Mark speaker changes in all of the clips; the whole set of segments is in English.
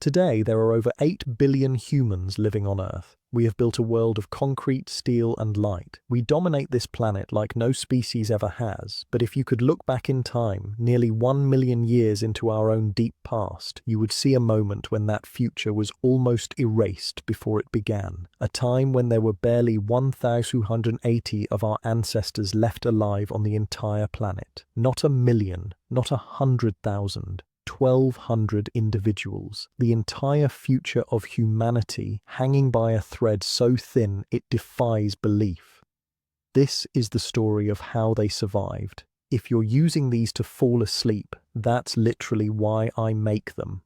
Speaker 1: Today, there are over 8 billion humans living on Earth. We have built a world of concrete, steel, and light. We dominate this planet like no species ever has, but if you could look back in time, nearly 1 million years into our own deep past, you would see a moment when that future was almost erased before it began. A time when there were barely 1,280 of our ancestors left alive on the entire planet. Not a million, not 100,000. 1,200 individuals, the entire future of humanity hanging by a thread so thin it defies belief. This is the story of how they survived. If you're using these to fall asleep, that's literally why I make them.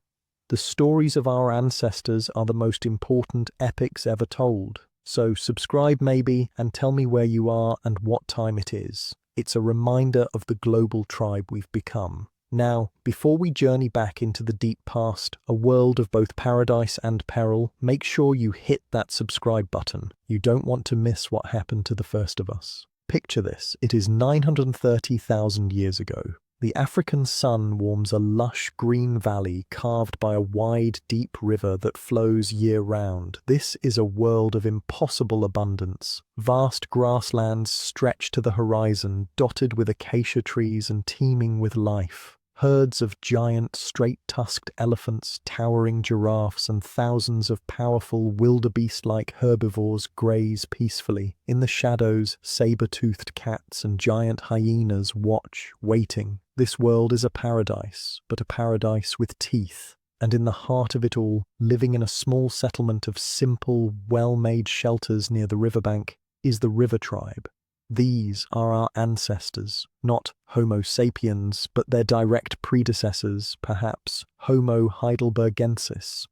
Speaker 1: The stories of our ancestors are the most important epics ever told. So subscribe maybe and tell me where you are and what time it is. It's a reminder of the global tribe we've become. Now, before we journey back into the deep past, a world of both paradise and peril, make sure you hit that subscribe button. You don't want to miss what happened to the first of us. Picture this, it is 930,000 years ago. The African sun warms a lush green valley carved by a wide, deep river that flows year-round. This is a world of impossible abundance. Vast grasslands stretch to the horizon, dotted with acacia trees and teeming with life. Herds of giant, straight-tusked elephants, towering giraffes, and thousands of powerful, wildebeest-like herbivores graze peacefully. In the shadows, saber-toothed cats and giant hyenas watch, waiting. This world is a paradise, but a paradise with teeth. And in the heart of it all, living in a small settlement of simple, well-made shelters near the riverbank, is the river tribe. These are our ancestors, not Homo sapiens, but their direct predecessors, perhaps Homo heidelbergensis.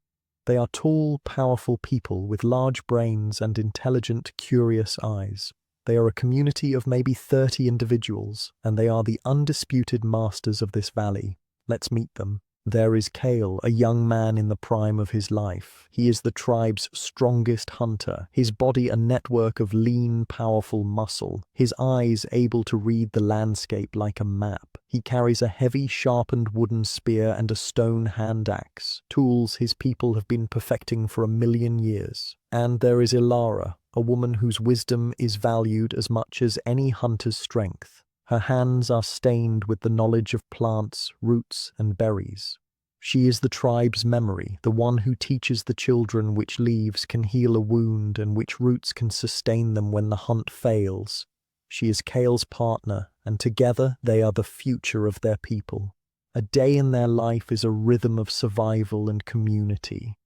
Speaker 1: They are tall, powerful people with large brains and intelligent, curious eyes. They are a community of maybe 30 individuals, and they are the undisputed masters of this valley. Let's meet them. There is Kale, a young man in the prime of his life. He is the tribe's strongest hunter, his body a network of lean, powerful muscle, his eyes able to read the landscape like a map. He carries a heavy, sharpened wooden spear and a stone hand axe, tools his people have been perfecting for 1,000,000 years. And there is Ilara, a woman whose wisdom is valued as much as any hunter's strength. Her hands are stained with the knowledge of plants, roots, and berries. She is the tribe's memory, the one who teaches the children which leaves can heal a wound and which roots can sustain them when the hunt fails. She is Kale's partner, and together they are the future of their people. A day in their life is a rhythm of survival and community.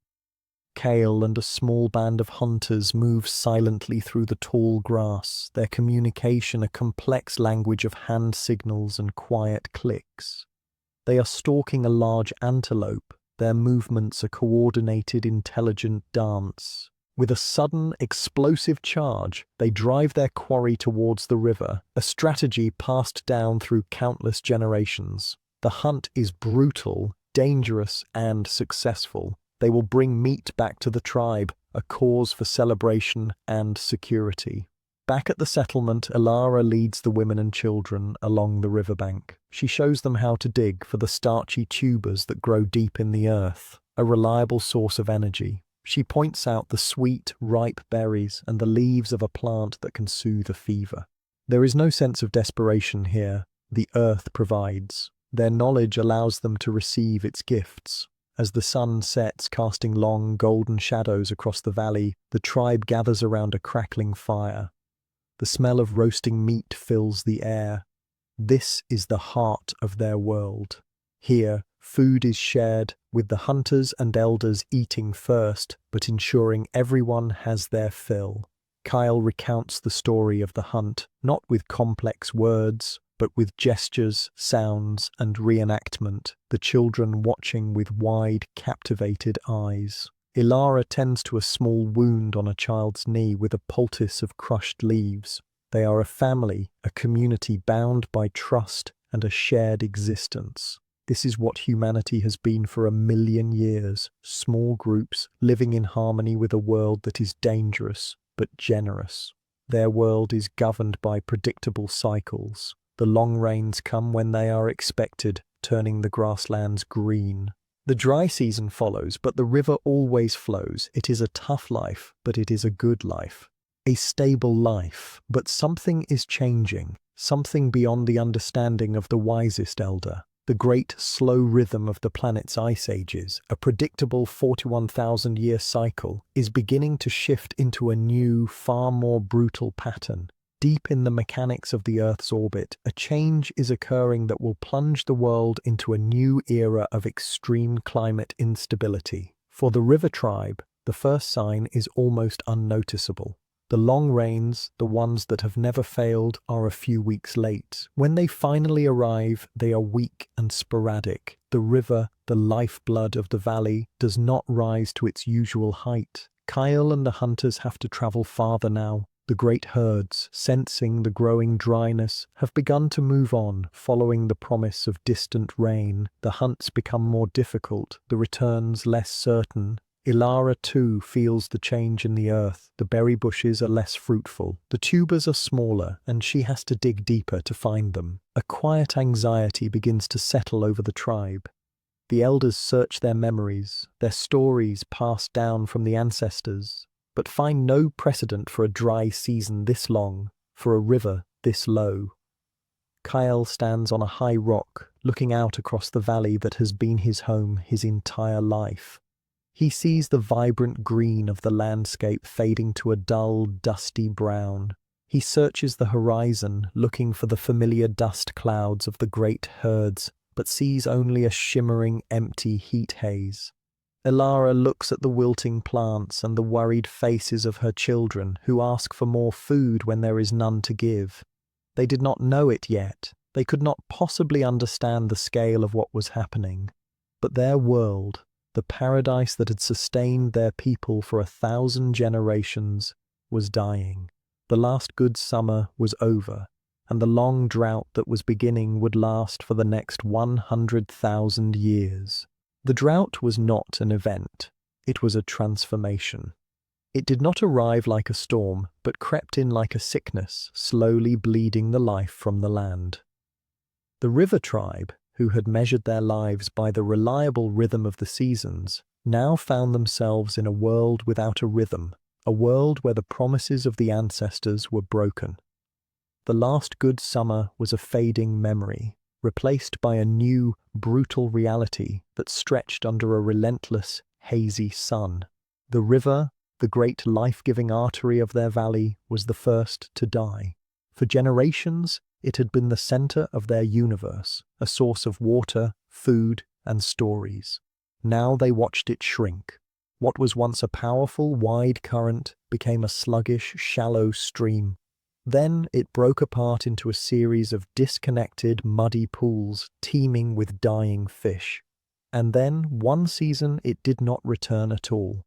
Speaker 1: Kale and a small band of hunters move silently through the tall grass, their communication a complex language of hand signals and quiet clicks. They are stalking a large antelope, their movements a coordinated, intelligent dance. With a sudden, explosive charge, they drive their quarry towards the river, a strategy passed down through countless generations. The hunt is brutal, dangerous, and successful. They will bring meat back to the tribe, a cause for celebration and security. Back at the settlement, Ilara leads the women and children along the riverbank. She shows them how to dig for the starchy tubers that grow deep in the earth, a reliable source of energy. She points out the sweet, ripe berries and the leaves of a plant that can soothe a fever. There is no sense of desperation here. The earth provides. Their knowledge allows them to receive its gifts. As the sun sets, casting long, golden shadows across the valley, the tribe gathers around a crackling fire. The smell of roasting meat fills the air. This is the heart of their world. Here, food is shared, with the hunters and elders eating first, but ensuring everyone has their fill. Kyle recounts the story of the hunt, not with complex words, but with gestures, sounds, and reenactment, the children watching with wide, captivated eyes. Ilara tends to a small wound on a child's knee with a poultice of crushed leaves. They are a family, a community bound by trust and a shared existence. This is what humanity has been for 1,000,000 years, small groups living in harmony with a world that is dangerous but generous. Their world is governed by predictable cycles. The long rains come when they are expected, turning the grasslands green. The dry season follows, but the river always flows. It is a tough life, but it is a good life. A stable life, but something is changing, something beyond the understanding of the wisest elder. The great, slow rhythm of the planet's ice ages, a predictable 41,000-year cycle, is beginning to shift into a new, far more brutal pattern. Deep in the mechanics of the Earth's orbit, a change is occurring that will plunge the world into a new era of extreme climate instability. For the river tribe, the first sign is almost unnoticeable. The long rains, the ones that have never failed, are a few weeks late. When they finally arrive, they are weak and sporadic. The river, the lifeblood of the valley, does not rise to its usual height. Kyle and the hunters have to travel farther now. The great herds, sensing the growing dryness, have begun to move on, following the promise of distant rain. The hunts become more difficult, the returns less certain. Ilara too feels the change in the earth. The berry bushes are less fruitful. The tubers are smaller, and she has to dig deeper to find them. A quiet anxiety begins to settle over the tribe. The elders search their memories, their stories passed down from the ancestors, but find no precedent for a dry season this long, for a river this low. Kyle stands on a high rock, looking out across the valley that has been his home his entire life. He sees the vibrant green of the landscape fading to a dull, dusty brown. He searches the horizon, looking for the familiar dust clouds of the great herds, but sees only a shimmering, empty heat haze. Ilara looks at the wilting plants and the worried faces of her children, who ask for more food when there is none to give. They did not know it yet. They could not possibly understand the scale of what was happening. But their world, the paradise that had sustained their people for 1,000 generations, was dying. The last good summer was over, and the long drought that was beginning would last for the next 100,000 years. The drought was not an event, it was a transformation. It did not arrive like a storm, but crept in like a sickness, slowly bleeding the life from the land. The river tribe, who had measured their lives by the reliable rhythm of the seasons, now found themselves in a world without a rhythm, a world where the promises of the ancestors were broken. The last good summer was a fading memory, replaced by a new, brutal reality that stretched under a relentless, hazy sun. The river, the great life-giving artery of their valley, was the first to die. For generations, it had been the center of their universe, a source of water, food, and stories. Now they watched it shrink. What was once a powerful, wide current became a sluggish, shallow stream. Then it broke apart into a series of disconnected, muddy pools teeming with dying fish. And then, one season, it did not return at all.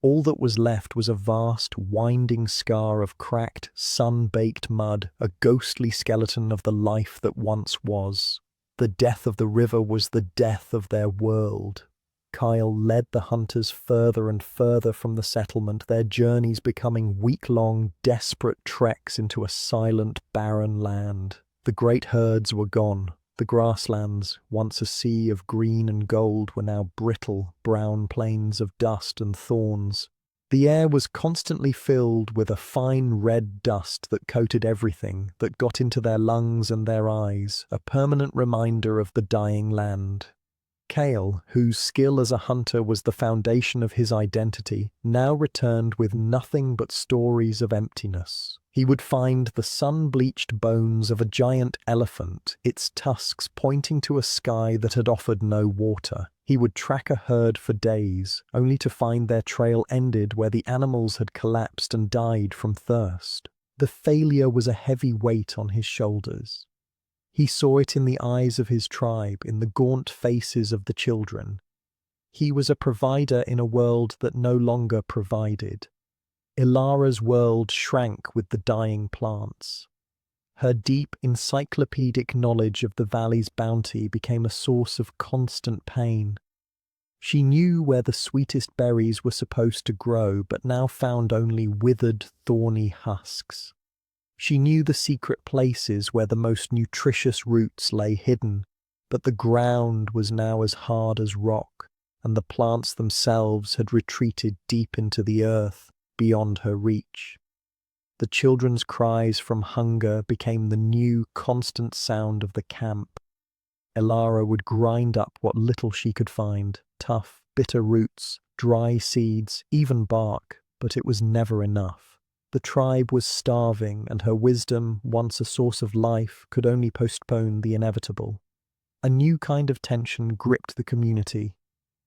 Speaker 1: All that was left was a vast, winding scar of cracked, sun-baked mud, a ghostly skeleton of the life that once was. The death of the river was the death of their world. Kyle led the hunters further and further from the settlement, their journeys becoming week-long, desperate treks into a silent, barren land. The great herds were gone. The grasslands, once a sea of green and gold, were now brittle, brown plains of dust and thorns. The air was constantly filled with a fine red dust that coated everything, that got into their lungs and their eyes, a permanent reminder of the dying land. Kale, whose skill as a hunter was the foundation of his identity, now returned with nothing but stories of emptiness. He would find the sun-bleached bones of a giant elephant, its tusks pointing to a sky that had offered no water. He would track a herd for days, only to find their trail ended where the animals had collapsed and died from thirst. The failure was a heavy weight on his shoulders. He saw it in the eyes of his tribe, in the gaunt faces of the children. He was a provider in a world that no longer provided. Ilara's world shrank with the dying plants. Her deep encyclopedic knowledge of the valley's bounty became a source of constant pain. She knew where the sweetest berries were supposed to grow, but now found only withered, thorny husks. She knew the secret places where the most nutritious roots lay hidden, but the ground was now as hard as rock. and the plants themselves had retreated deep into the earth, beyond her reach. The children's cries from hunger became the new, constant sound of the camp. Elara would grind up what little she could find, tough, bitter roots, dry seeds, even bark, but it was never enough. The tribe was starving, and her wisdom, once a source of life, could only postpone the inevitable. A new kind of tension gripped the community.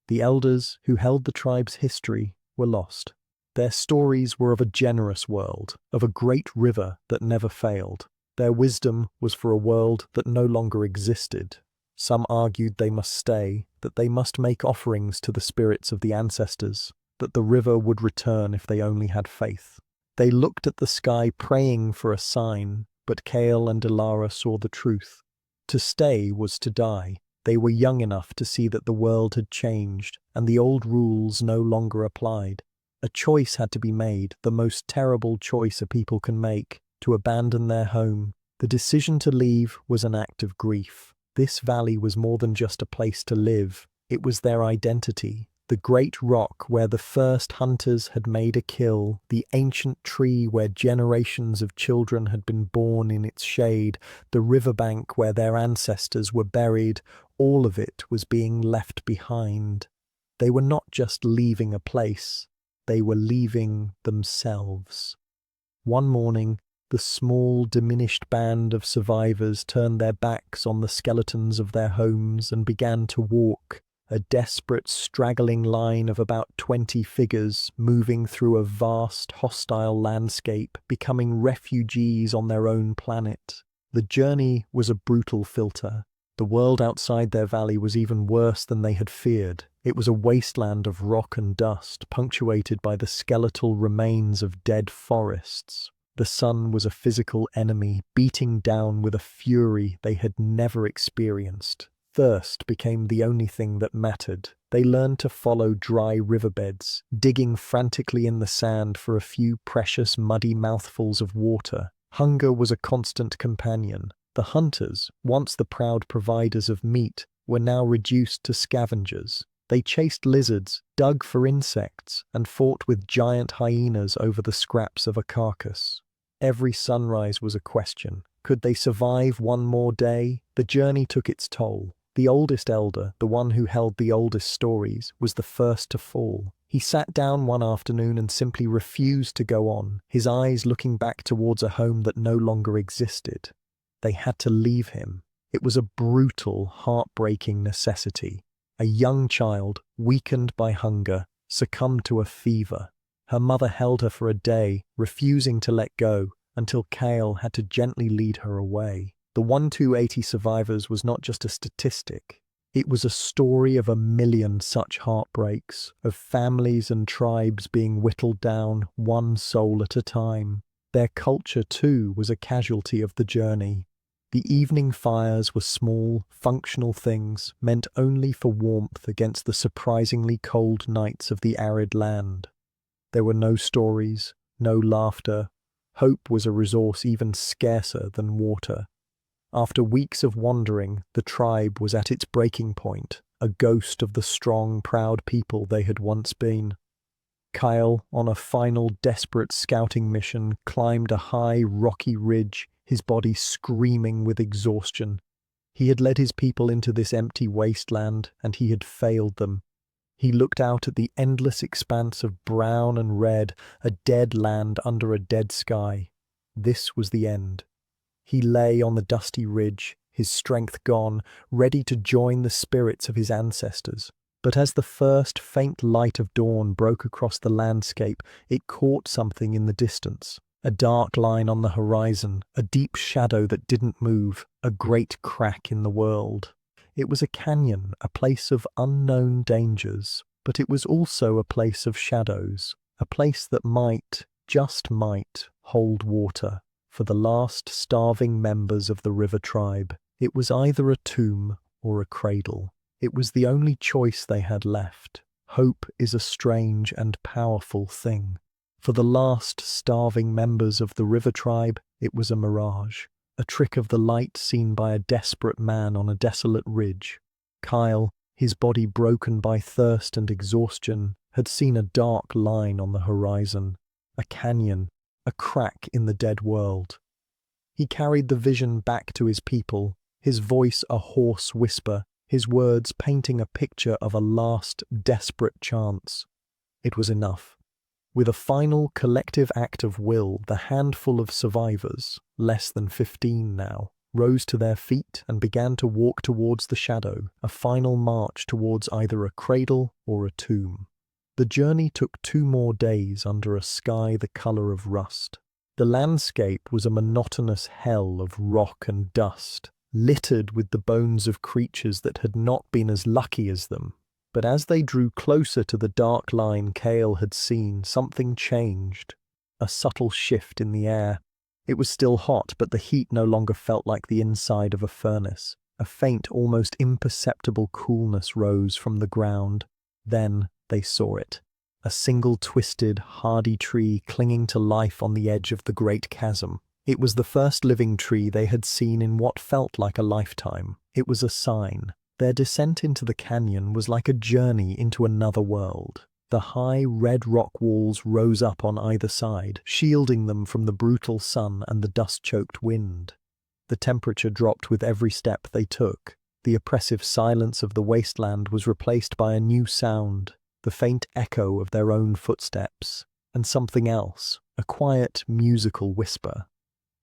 Speaker 1: The elders, who held the tribe's history, were lost. Their stories were of a generous world, of a great river that never failed. Their wisdom was for a world that no longer existed. Some argued they must stay, that they must make offerings to the spirits of the ancestors, that the river would return if they only had faith. They looked at the sky praying for a sign, but Kale and Elara saw the truth. To stay was to die. They were young enough to see that the world had changed, and the old rules no longer applied. A choice had to be made, the most terrible choice a people can make, to abandon their home. The decision to leave was an act of grief. This valley was more than just a place to live. It was their identity. The great rock where the first hunters had made a kill, the ancient tree where generations of children had been born in its shade, the riverbank where their ancestors were buried, all of it was being left behind. They were not just leaving a place, they were leaving themselves. One morning, the small, diminished band of survivors turned their backs on the skeletons of their homes and began to walk, a desperate, straggling line of about 20 figures moving through a vast, hostile landscape, becoming refugees on their own planet. The journey was a brutal filter. The world outside their valley was even worse than they had feared. It was a wasteland of rock and dust, punctuated by the skeletal remains of dead forests. The sun was a physical enemy, beating down with a fury they had never experienced. Thirst became the only thing that mattered. They learned to follow dry riverbeds, digging frantically in the sand for a few precious muddy mouthfuls of water. Hunger was a constant companion. The hunters, once the proud providers of meat, were now reduced to scavengers. They chased lizards, dug for insects, and fought with giant hyenas over the scraps of a carcass. Every sunrise was a question. Could they survive one more day? The journey took its toll. The oldest elder, the one who held the oldest stories, was the first to fall. He sat down one afternoon and simply refused to go on, his eyes looking back towards a home that no longer existed. They had to leave him. It was a brutal, heartbreaking necessity. A young child, weakened by hunger, succumbed to a fever. Her mother held her for a day, refusing to let go, until Kale had to gently lead her away. The 1280 survivors was not just a statistic. It was a story of 1,000,000 such heartbreaks, of families and tribes being whittled down, one soul at a time. Their culture, too, was a casualty of the journey. The evening fires were small, functional things, meant only for warmth against the surprisingly cold nights of the arid land. There were no stories, no laughter. Hope was a resource even scarcer than water. After weeks of wandering, the tribe was at its breaking point, a ghost of the strong, proud people they had once been. Kyle, on a final desperate scouting mission, climbed a high, rocky ridge, his body screaming with exhaustion. He had led his people into this empty wasteland, and he had failed them. He looked out at the endless expanse of brown and red, a dead land under a dead sky. This was the end. He lay on the dusty ridge, his strength gone, ready to join the spirits of his ancestors. But as the first faint light of dawn broke across the landscape, it caught something in the distance. A dark line on the horizon, a deep shadow that didn't move, a great crack in the world. It was a canyon, a place of unknown dangers, but it was also a place of shadows, a place that might, just might, hold water. For the last starving members of the river tribe, it was either a tomb or a cradle. It was the only choice they had left. Hope is a strange and powerful thing. For the last starving members of the river tribe, it was a mirage, a trick of the light seen by a desperate man on a desolate ridge. Kyle, his body broken by thirst and exhaustion, had seen a dark line on the horizon, a canyon, a crack in the dead world. He carried the vision back to his people, his voice a hoarse whisper, his words painting a picture of a last, desperate chance. It was enough. With a final collective act of will, the handful of survivors, less than 15 now, rose to their feet and began to walk towards the shadow, a final march towards either a cradle or a tomb. The journey took 2 more days under a sky the color of rust. The landscape was a monotonous hell of rock and dust, littered with the bones of creatures that had not been as lucky as them. But as they drew closer to the dark line Cale had seen, something changed. A subtle shift in the air. It was still hot, but the heat no longer felt like the inside of a furnace. A faint, almost imperceptible coolness rose from the ground. Then they saw it. A single twisted, hardy tree clinging to life on the edge of the great chasm. It was the first living tree they had seen in what felt like a lifetime. It was a sign. Their descent into the canyon was like a journey into another world. The high, red rock walls rose up on either side, shielding them from the brutal sun and the dust-choked wind. The temperature dropped with every step they took. The oppressive silence of the wasteland was replaced by a new sound, the faint echo of their own footsteps, and something else, a quiet, musical whisper.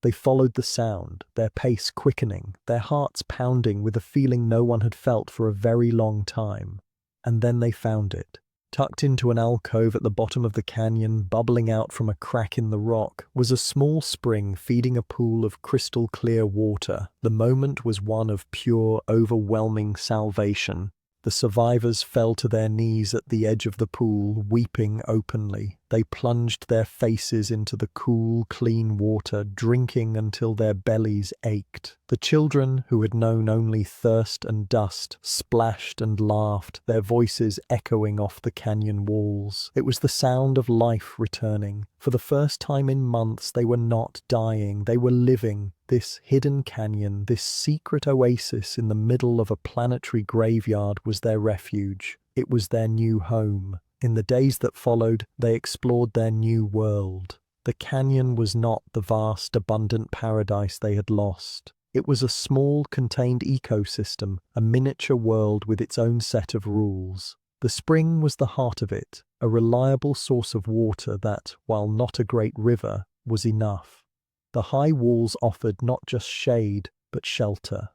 Speaker 1: They followed the sound, their pace quickening, their hearts pounding with a feeling no one had felt for a very long time. And then they found it. Tucked into an alcove at the bottom of the canyon, bubbling out from a crack in the rock, was a small spring feeding a pool of crystal-clear water. The moment was one of pure, overwhelming salvation. The survivors fell to their knees at the edge of the pool, weeping openly. They plunged their faces into the cool, clean water, drinking until their bellies ached. The children, who had known only thirst and dust, splashed and laughed, their voices echoing off the canyon walls. It was the sound of life returning. For the first time in months, they were not dying, they were living. This hidden canyon, this secret oasis in the middle of a planetary graveyard was their refuge. It was their new home. In the days that followed, they explored their new world. The canyon was not the vast, abundant paradise they had lost. It was a small, contained ecosystem, a miniature world with its own set of rules. The spring was the heart of it, a reliable source of water that, while not a great river, was enough. The high walls offered not just shade, but shelter.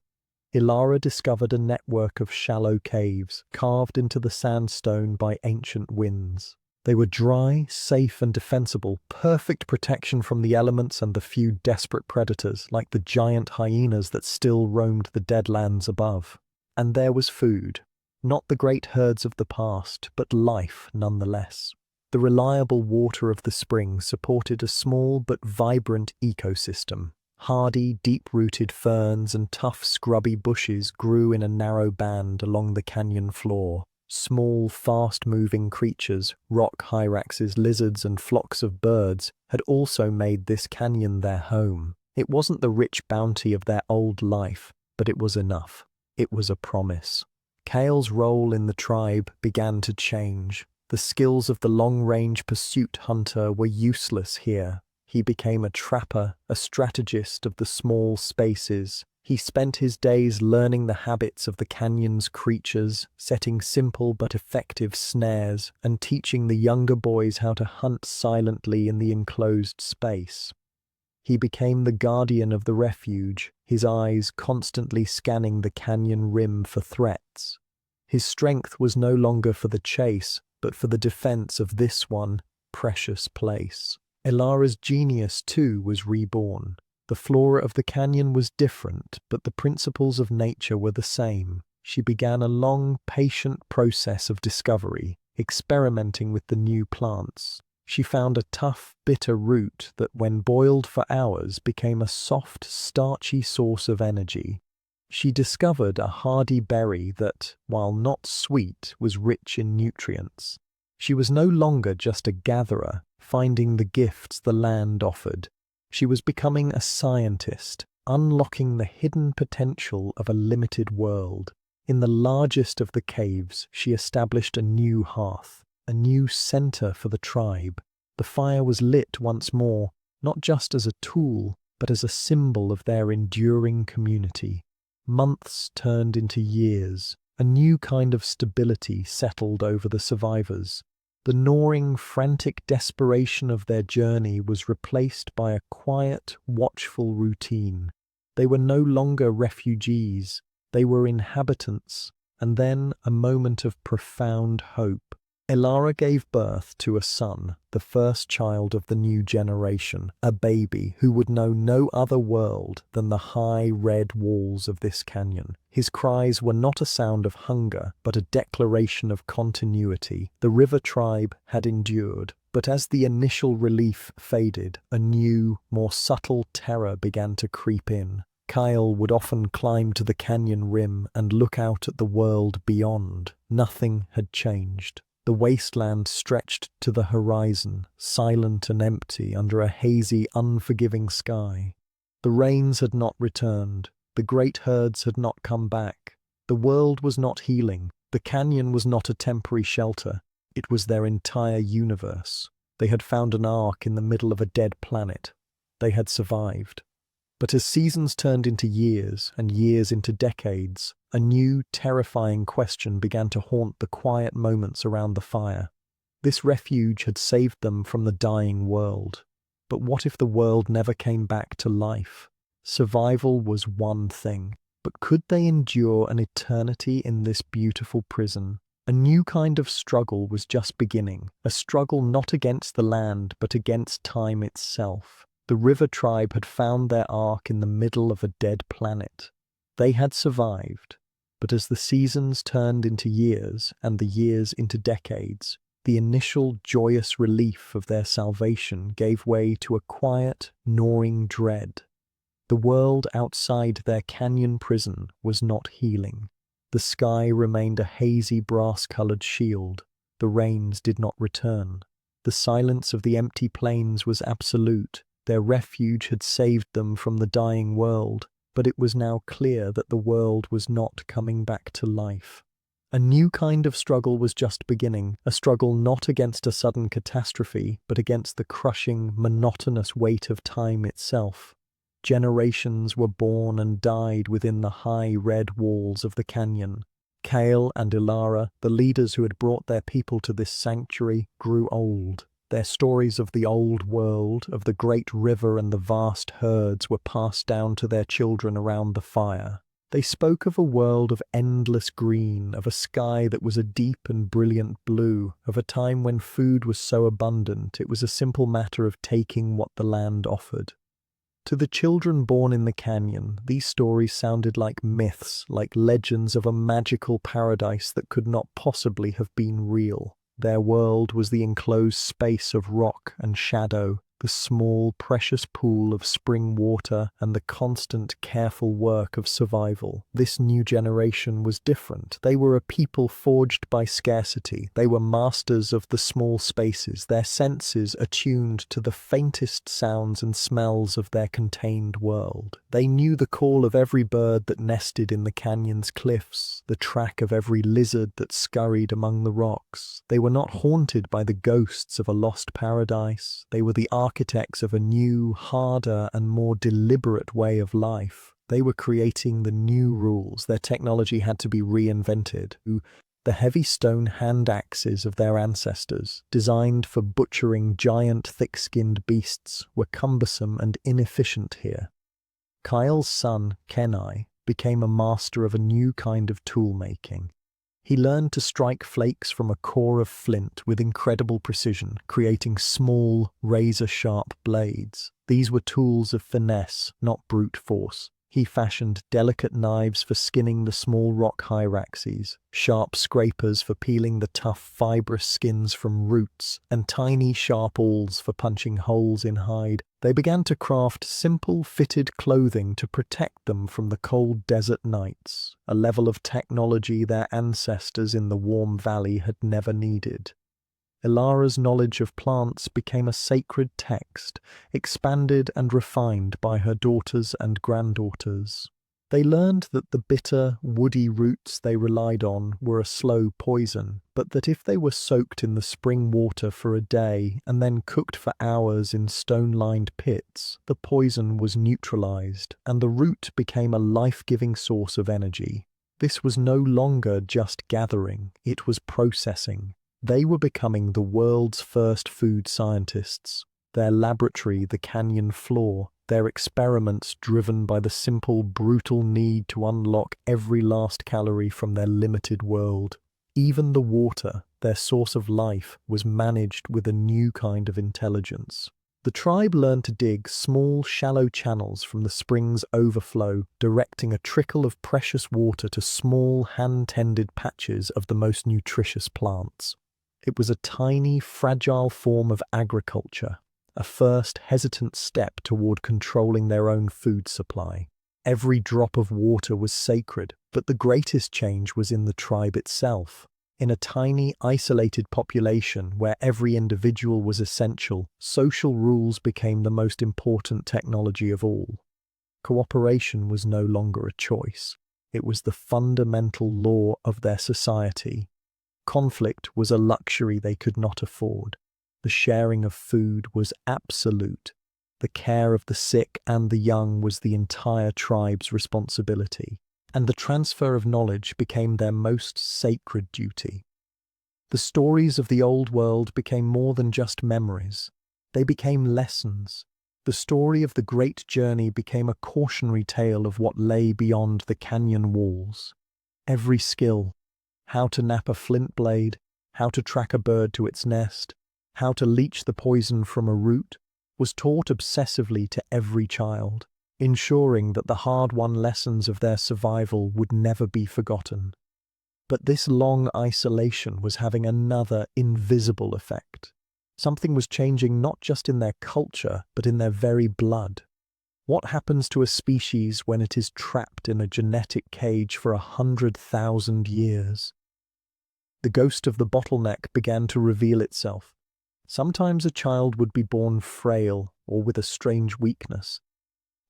Speaker 1: Ilara discovered a network of shallow caves, carved into the sandstone by ancient winds. They were dry, safe and defensible, perfect protection from the elements and the few desperate predators, like the giant hyenas that still roamed the deadlands above. And there was food. Not the great herds of the past, but life nonetheless. The reliable water of the spring supported a small but vibrant ecosystem. Hardy, deep-rooted ferns and tough, scrubby bushes grew in a narrow band along the canyon floor. Small, fast-moving creatures, rock hyraxes, lizards and flocks of birds, had also made this canyon their home. It wasn't the rich bounty of their old life, but it was enough. It was a promise. Cale's role in the tribe began to change. The skills of the long-range pursuit hunter were useless here. He became a trapper, a strategist of the small spaces. He spent his days learning the habits of the canyon's creatures, setting simple but effective snares, and teaching the younger boys how to hunt silently in the enclosed space. He became the guardian of the refuge, his eyes constantly scanning the canyon rim for threats. His strength was no longer for the chase, but for the defense of this one precious place. Ilara's genius, too, was reborn. The flora of the canyon was different, but the principles of nature were the same. She began a long, patient process of discovery, experimenting with the new plants. She found a tough, bitter root that, when boiled for hours, became a soft, starchy source of energy. She discovered a hardy berry that, while not sweet, was rich in nutrients. She was no longer just a gatherer, finding the gifts the land offered. She was becoming a scientist, unlocking the hidden potential of a limited world. In the largest of the caves, she established a new hearth, a new center for the tribe. The fire was lit once more, not just as a tool, but as a symbol of their enduring community. Months turned into years. A new kind of stability settled over the survivors. The gnawing, frantic desperation of their journey was replaced by a quiet, watchful routine. They were no longer refugees, they were inhabitants, and then a moment of profound hope. Elara gave birth to a son, the first child of the new generation, a baby who would know no other world than the high red walls of this canyon. His cries were not a sound of hunger, but a declaration of continuity. The river tribe had endured, but as the initial relief faded, a new, more subtle terror began to creep in. Kyle would often climb to the canyon rim and look out at the world beyond. Nothing had changed. The wasteland stretched to the horizon, silent and empty under a hazy, unforgiving sky. The rains had not returned. The great herds had not come back. The world was not healing. The canyon was not a temporary shelter. It was their entire universe. They had found an ark in the middle of a dead planet. They had survived. But as seasons turned into years and years into decades, a new, terrifying question began to haunt the quiet moments around the fire. This refuge had saved them from the dying world. But what if the world never came back to life? Survival was one thing, but could they endure an eternity in this beautiful prison? A new kind of struggle was just beginning, a struggle not against the land, but against time itself. The river tribe had found their ark in the middle of a dead planet. They had survived, but as the seasons turned into years and the years into decades, the initial joyous relief of their salvation gave way to a quiet, gnawing dread. The world outside their canyon prison was not healing. The sky remained a hazy brass-colored shield. The rains did not return. The silence of the empty plains was absolute. Their refuge had saved them from the dying world, but it was now clear that the world was not coming back to life. A new kind of struggle was just beginning, a struggle not against a sudden catastrophe, but against the crushing, monotonous weight of time itself. Generations were born and died within the high red walls of the canyon. Kale and Ilara, the leaders who had brought their people to this sanctuary, grew old. Their stories of the old world, of the great river and the vast herds were passed down to their children around the fire. They spoke of a world of endless green, of a sky that was a deep and brilliant blue, of a time when food was so abundant it was a simple matter of taking what the land offered. To the children born in the canyon, these stories sounded like myths, like legends of a magical paradise that could not possibly have been real. Their world was the enclosed space of rock and shadow, the small, precious pool of spring water, and the constant, careful work of survival. This new generation was different. They were a people forged by scarcity. They were masters of the small spaces, their senses attuned to the faintest sounds and smells of their contained world. They knew the call of every bird that nested in the canyon's cliffs, the track of every lizard that scurried among the rocks. They were not haunted by the ghosts of a lost paradise. They were the architects of a new, harder, and more deliberate way of life. They were creating the new rules. Their technology had to be reinvented. The heavy stone hand axes of their ancestors, designed for butchering giant thick-skinned beasts, were cumbersome and inefficient here. Kyle's son, Kenai, became a master of a new kind of tool-making. He learned to strike flakes from a core of flint with incredible precision, creating small, razor-sharp blades. These were tools of finesse, not brute force. He fashioned delicate knives for skinning the small rock hyraxes, sharp scrapers for peeling the tough, fibrous skins from roots, and tiny, sharp awls for punching holes in hide. They began to craft simple, fitted clothing to protect them from the cold desert nights, a level of technology their ancestors in the warm valley had never needed. Ilara's knowledge of plants became a sacred text, expanded and refined by her daughters and granddaughters. They learned that the bitter, woody roots they relied on were a slow poison, but that if they were soaked in the spring water for a day and then cooked for hours in stone-lined pits, the poison was neutralized and the root became a life-giving source of energy. This was no longer just gathering, it was processing. They were becoming the world's first food scientists. Their laboratory, the canyon floor, their experiments driven by the simple, brutal need to unlock every last calorie from their limited world. Even the water, their source of life, was managed with a new kind of intelligence. The tribe learned to dig small, shallow channels from the spring's overflow, directing a trickle of precious water to small, hand-tended patches of the most nutritious plants. It was a tiny, fragile form of agriculture, a first hesitant step toward controlling their own food supply. Every drop of water was sacred, but the greatest change was in the tribe itself. In a tiny, isolated population where every individual was essential, social rules became the most important technology of all. Cooperation was no longer a choice. It was the fundamental law of their society. Conflict was a luxury they could not afford. The sharing of food was absolute. The care of the sick and the young was the entire tribe's responsibility, and the transfer of knowledge became their most sacred duty. The stories of the old world became more than just memories. They became lessons. The story of the great journey became a cautionary tale of what lay beyond the canyon walls. Every skill, how to knap a flint blade, how to track a bird to its nest, how to leach the poison from a root, was taught obsessively to every child, ensuring that the hard-won lessons of their survival would never be forgotten. But this long isolation was having another invisible effect. Something was changing not just in their culture, but in their very blood. What happens to a species when it is trapped in a genetic cage for 100,000 years? The ghost of the bottleneck began to reveal itself. Sometimes a child would be born frail or with a strange weakness.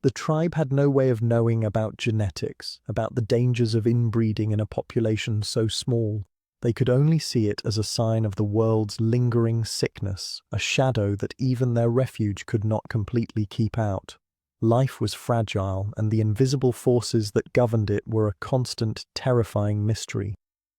Speaker 1: The tribe had no way of knowing about genetics, about the dangers of inbreeding in a population so small. They could only see it as a sign of the world's lingering sickness, a shadow that even their refuge could not completely keep out. Life was fragile, and the invisible forces that governed it were a constant, terrifying mystery.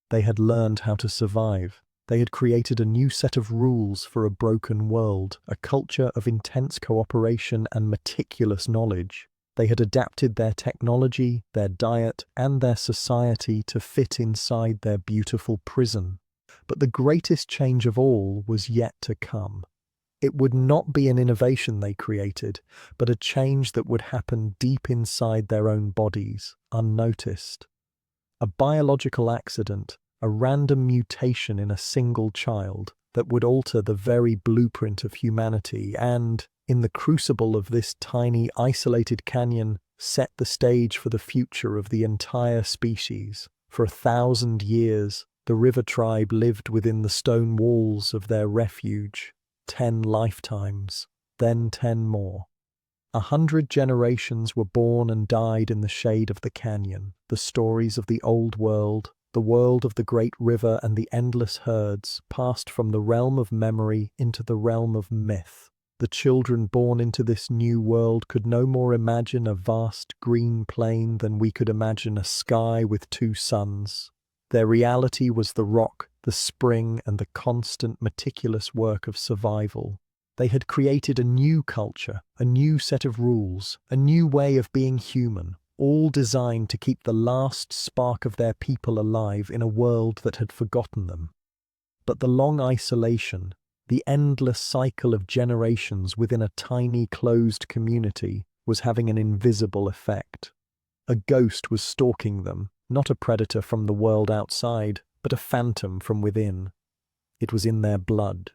Speaker 1: They had learned how to survive. They had created a new set of rules for a broken world, a culture of intense cooperation and meticulous knowledge. They had adapted their technology, their diet, and their society to fit inside their beautiful prison. But the greatest change of all was yet to come. It would not be an innovation they created, but a change that would happen deep inside their own bodies, unnoticed. A biological accident, a random mutation in a single child that would alter the very blueprint of humanity and, in the crucible of this tiny, isolated canyon, set the stage for the future of the entire species. For 1,000 years, the river tribe lived within the stone walls of their refuge. 10 lifetimes, then 10 more. 100 generations were born and died in the shade of the canyon. The stories of the old world, the world of the great river and the endless herds, passed from the realm of memory into the realm of myth. The children born into this new world could no more imagine a vast green plain than we could imagine a sky with 2 suns. Their reality was the rock, the spring, and the constant, meticulous work of survival. They had created a new culture, a new set of rules, a new way of being human, all designed to keep the last spark of their people alive in a world that had forgotten them. But the long isolation, the endless cycle of generations within a tiny closed community, was having an invisible effect. A ghost was stalking them, not a predator from the world outside, but a phantom from within. It was in their blood.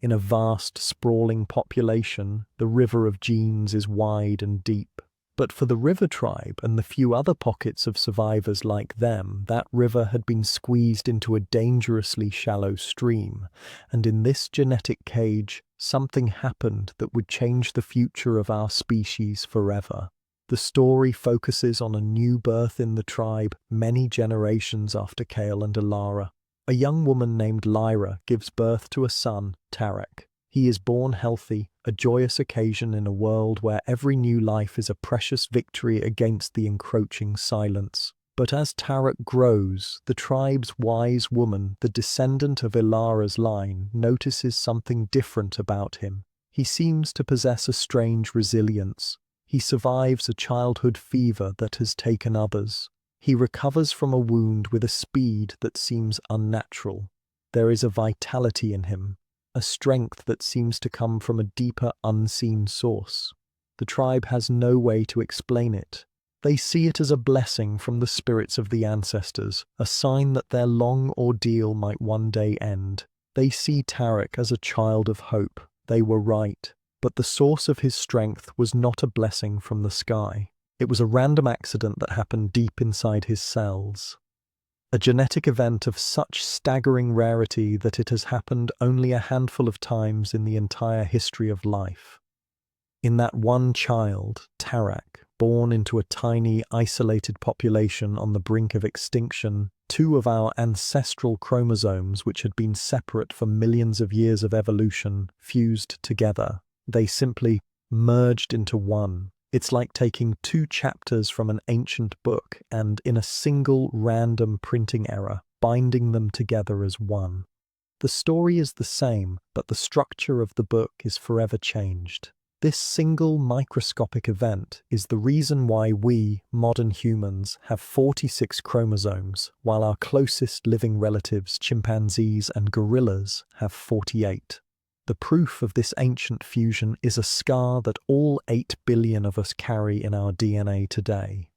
Speaker 1: In a vast, sprawling population, the river of genes is wide and deep. But for the river tribe and the few other pockets of survivors like them, that river had been squeezed into a dangerously shallow stream, and in this genetic cage, something happened that would change the future of our species forever. The story focuses on a new birth in the tribe many generations after Kale and Alara. A young woman named Lyra gives birth to a son, Tarek. He is born healthy, a joyous occasion in a world where every new life is a precious victory against the encroaching silence. But as Tarek grows, the tribe's wise woman, the descendant of Ilara's line, notices something different about him. He seems to possess a strange resilience. He survives a childhood fever that has taken others. He recovers from a wound with a speed that seems unnatural. There is a vitality in him, a strength that seems to come from a deeper, unseen source. The tribe has no way to explain it. They see it as a blessing from the spirits of the ancestors, a sign that their long ordeal might one day end. They see Tarek as a child of hope. They were right. But the source of his strength was not a blessing from the sky. It was a random accident that happened deep inside his cells. A genetic event of such staggering rarity that it has happened only a handful of times in the entire history of life. In that one child, Tarek, born into a tiny, isolated population on the brink of extinction, two of our ancestral chromosomes, which had been separate for millions of years of evolution, fused together. They simply merged into one. It's like taking two chapters from an ancient book and, in a single random printing error, binding them together as one. The story is the same, but the structure of the book is forever changed. This single microscopic event is the reason why we, modern humans, have 46 chromosomes, while our closest living relatives, chimpanzees and gorillas, have 48. The proof of this ancient fusion is a scar that all 8 billion of us carry in our DNA today.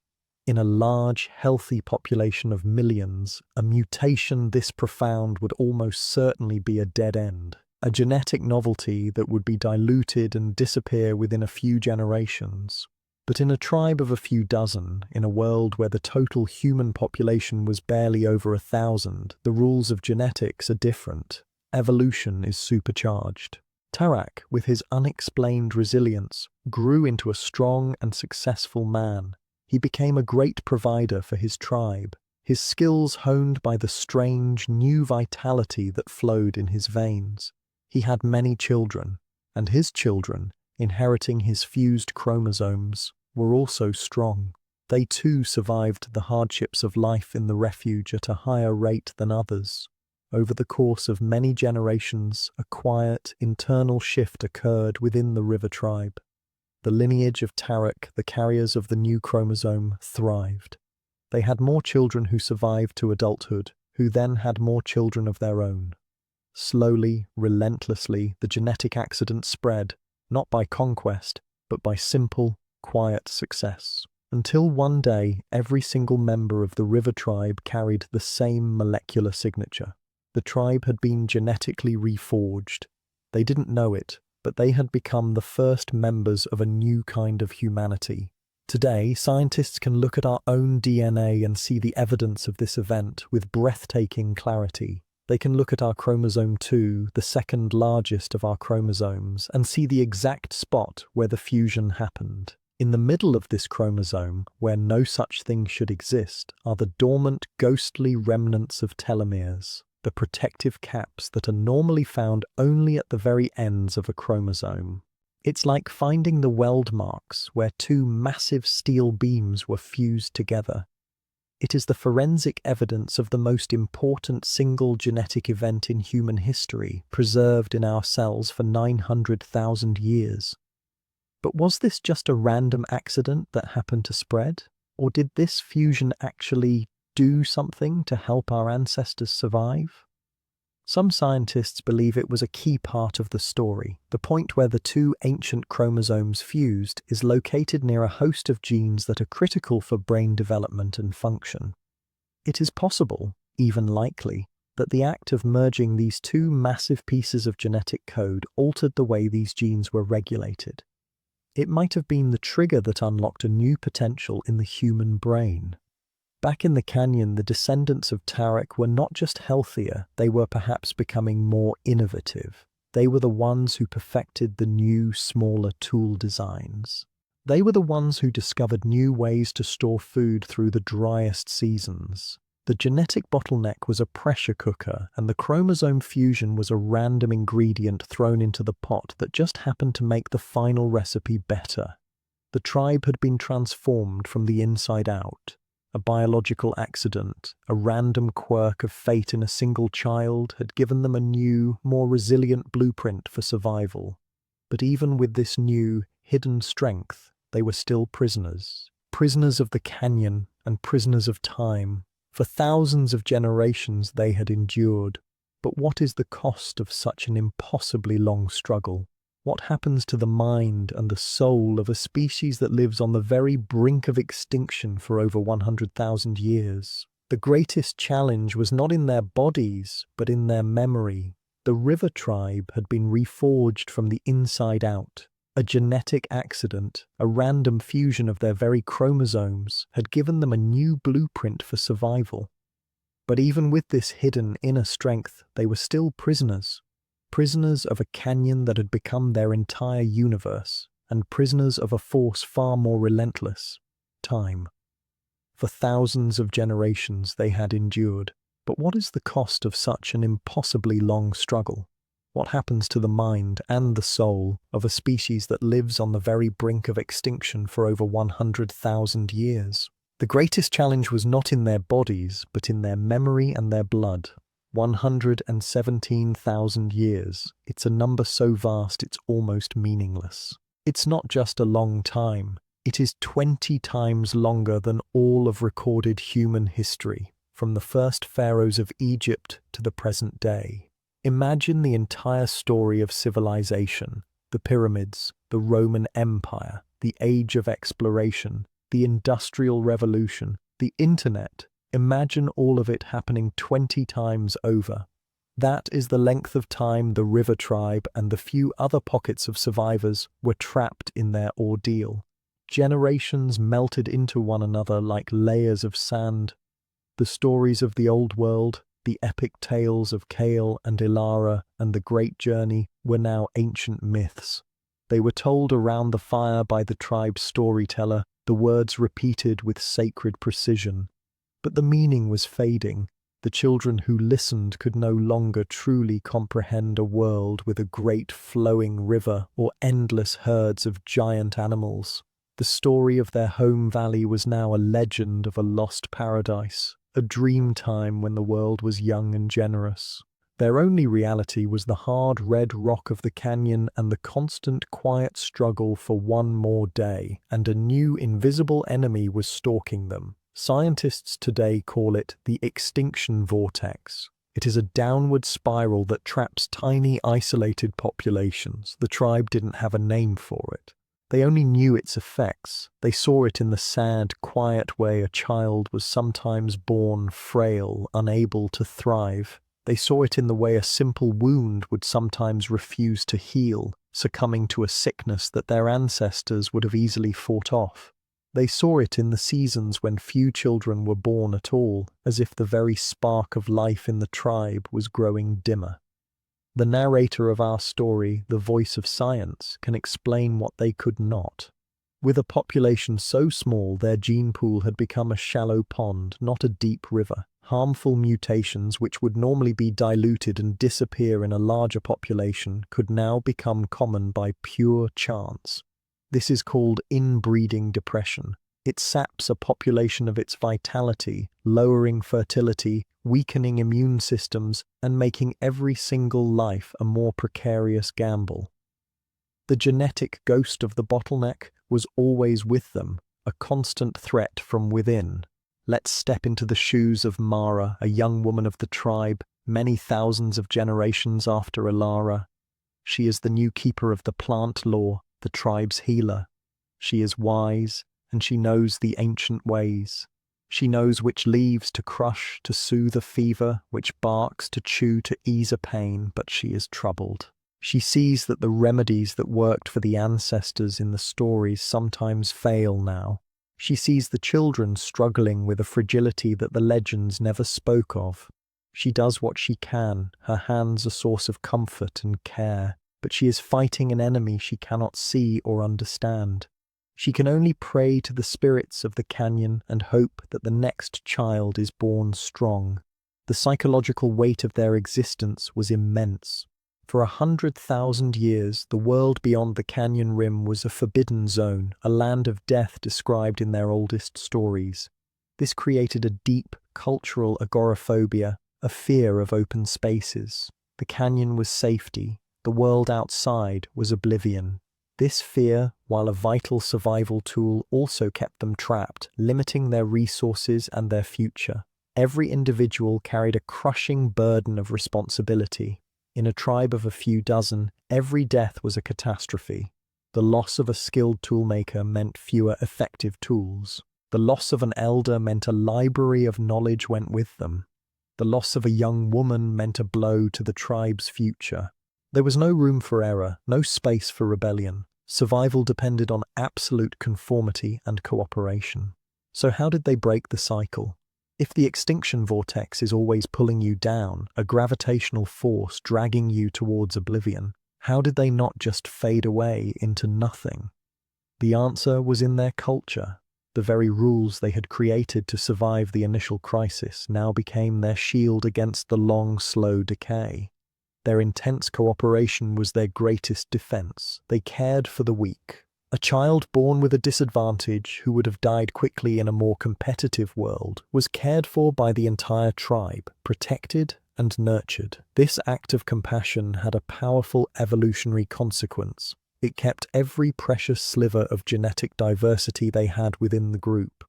Speaker 1: In a large, healthy population of millions, a mutation this profound would almost certainly be a dead end, a genetic novelty that would be diluted and disappear within a few generations. But in a tribe of a few dozen, in a world where the total human population was barely over 1,000, the rules of genetics are different. Evolution is supercharged. Tarek, with his unexplained resilience, grew into a strong and successful man. He became a great provider for his tribe, his skills honed by the strange, new vitality that flowed in his veins. He had many children, and his children, inheriting his fused chromosomes, were also strong. They too survived the hardships of life in the refuge at a higher rate than others. Over the course of many generations, a quiet, internal shift occurred within the river tribe. The lineage of Tarek, the carriers of the new chromosome, thrived. They had more children who survived to adulthood, who then had more children of their own. Slowly, relentlessly, the genetic accident spread, not by conquest, but by simple, quiet success. Until one day, every single member of the river tribe carried the same molecular signature. The tribe had been genetically reforged. They didn't know it, but they had become the first members of a new kind of humanity. Today, scientists can look at our own DNA and see the evidence of this event with breathtaking clarity. They can look at our chromosome 2, the second largest of our chromosomes, and see the exact spot where the fusion happened. In the middle of this chromosome, where no such thing should exist, are the dormant, ghostly remnants of telomeres, the protective caps that are normally found only at the very ends of a chromosome. It's like finding the weld marks where two massive steel beams were fused together. It is the forensic evidence of the most important single genetic event in human history, preserved in our cells for 900,000 years. But was this just a random accident that happened to spread? Or did this fusion actually do something to help our ancestors survive? Some scientists believe it was a key part of the story. The point where the two ancient chromosomes fused is located near a host of genes that are critical for brain development and function. It is possible, even likely, that the act of merging these two massive pieces of genetic code altered the way these genes were regulated. It might have been the trigger that unlocked a new potential in the human brain. Back in the canyon, the descendants of Tarek were not just healthier, they were perhaps becoming more innovative. They were the ones who perfected the new, smaller tool designs. They were the ones who discovered new ways to store food through the driest seasons. The genetic bottleneck was a pressure cooker, and the chromosome fusion was a random ingredient thrown into the pot that just happened to make the final recipe better. The tribe had been transformed from the inside out. A biological accident, a random quirk of fate in a single child had given them a new, more resilient blueprint for survival. But even with this new, hidden strength, they were still prisoners. Prisoners of the canyon and prisoners of time. For thousands of generations they had endured. But what is the cost of such an impossibly long struggle? What happens to the mind and the soul of a species that lives on the very brink of extinction for over 100,000 years? The greatest challenge was not in their bodies, but in their memory. The river tribe had been reforged from the inside out. A genetic accident, a random fusion of their very chromosomes, had given them a new blueprint for survival. But even with this hidden inner strength, they were still prisoners. Prisoners of a canyon that had become their entire universe, and prisoners of a force far more relentless, time. For thousands of generations they had endured. But what is the cost of such an impossibly long struggle? What happens to the mind and the soul of a species that lives on the very brink of extinction for over 100,000 years? The greatest challenge was not in their bodies, but in their memory and their blood. 117,000 years. It's a number so vast it's almost meaningless. It's not just a long time. It is 20 times longer than all of recorded human history, from the first pharaohs of Egypt to the present day. Imagine the entire story of civilization, the pyramids, the Roman Empire, the Age of Exploration, the Industrial Revolution, the Internet. Imagine all of it happening 20 times over. That is the length of time the river tribe and the few other pockets of survivors were trapped in their ordeal. Generations melted into one another like layers of sand. The stories of the old world, the epic tales of Kale and Ilara and the Great Journey were now ancient myths. They were told around the fire by the tribe's storyteller, the words repeated with sacred precision. But the meaning was fading. The children who listened could no longer truly comprehend a world with a great flowing river or endless herds of giant animals. The story of their home valley was now a legend of a lost paradise, a dream time when the world was young and generous. Their only reality was the hard red rock of the canyon and the constant quiet struggle for one more day, and a new invisible enemy was stalking them. Scientists today call it the extinction vortex. It is a downward spiral that traps tiny isolated populations. The tribe didn't have a name for it. They only knew its effects. They saw it in the sad, quiet way a child was sometimes born frail, unable to thrive. They saw it in the way a simple wound would sometimes refuse to heal, succumbing to a sickness that their ancestors would have easily fought off. They saw it in the seasons when few children were born at all, as if the very spark of life in the tribe was growing dimmer. The narrator of our story, the voice of science, can explain what they could not. With a population so small, their gene pool had become a shallow pond, not a deep river. Harmful mutations which would normally be diluted and disappear in a larger population could now become common by pure chance. This is called inbreeding depression. It saps a population of its vitality, lowering fertility, weakening immune systems, and making every single life a more precarious gamble. The genetic ghost of the bottleneck was always with them, a constant threat from within. Let's step into the shoes of Mara, a young woman of the tribe, many thousands of generations after Ilara. She is the new keeper of the plant law, the tribe's healer. She is wise, and she knows the ancient ways. She knows which leaves to crush to soothe a fever, which barks to chew to ease a pain, but she is troubled. She sees that the remedies that worked for the ancestors in the stories sometimes fail now. She sees the children struggling with a fragility that the legends never spoke of. She does what she can, her hands a source of comfort and care, but she is fighting an enemy she cannot see or understand. She can only pray to the spirits of the canyon and hope that the next child is born strong. The psychological weight of their existence was immense. For 100,000 years, the world beyond the canyon rim was a forbidden zone, a land of death described in their oldest stories. This created a deep cultural agoraphobia, a fear of open spaces. The canyon was safety, the world outside was oblivion. This fear, while a vital survival tool, also kept them trapped, limiting their resources and their future. Every individual carried a crushing burden of responsibility. In a tribe of a few dozen, every death was a catastrophe. The loss of a skilled toolmaker meant fewer effective tools. The loss of an elder meant a library of knowledge went with them. The loss of a young woman meant a blow to the tribe's future. There was no room for error, no space for rebellion. Survival depended on absolute conformity and cooperation. So how did they break the cycle? If the extinction vortex is always pulling you down, a gravitational force dragging you towards oblivion, how did they not just fade away into nothing? The answer was in their culture. The very rules they had created to survive the initial crisis now became their shield against the long, slow decay. Their intense cooperation was their greatest defense. They cared for the weak. A child born with a disadvantage who would have died quickly in a more competitive world was cared for by the entire tribe, protected and nurtured. This act of compassion had a powerful evolutionary consequence. It kept every precious sliver of genetic diversity they had within the group.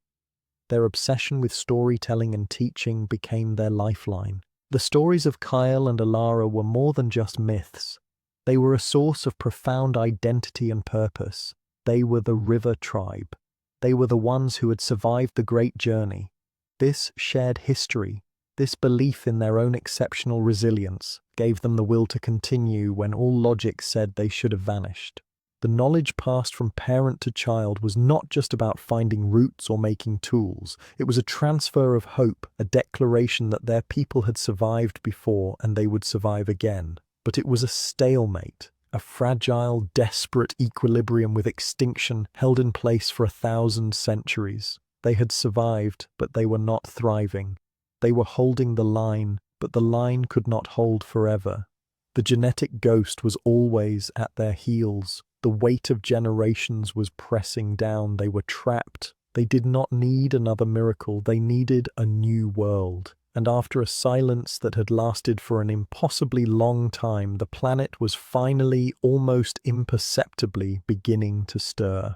Speaker 1: Their obsession with storytelling and teaching became their lifeline. The stories of Kyle and Alara were more than just myths. They were a source of profound identity and purpose. They were the river tribe. They were the ones who had survived the great journey. This shared history, this belief in their own exceptional resilience, gave them the will to continue when all logic said they should have vanished. The knowledge passed from parent to child was not just about finding roots or making tools. It was a transfer of hope, a declaration that their people had survived before and they would survive again. But it was a stalemate, a fragile, desperate equilibrium with extinction held in place for 1,000 centuries. They had survived, but they were not thriving. They were holding the line, but the line could not hold forever. The genetic ghost was always at their heels. The weight of generations was pressing down. They were trapped. They did not need another miracle. They needed a new world. And after a silence that had lasted for an impossibly long time, the planet was finally, almost imperceptibly, beginning to stir.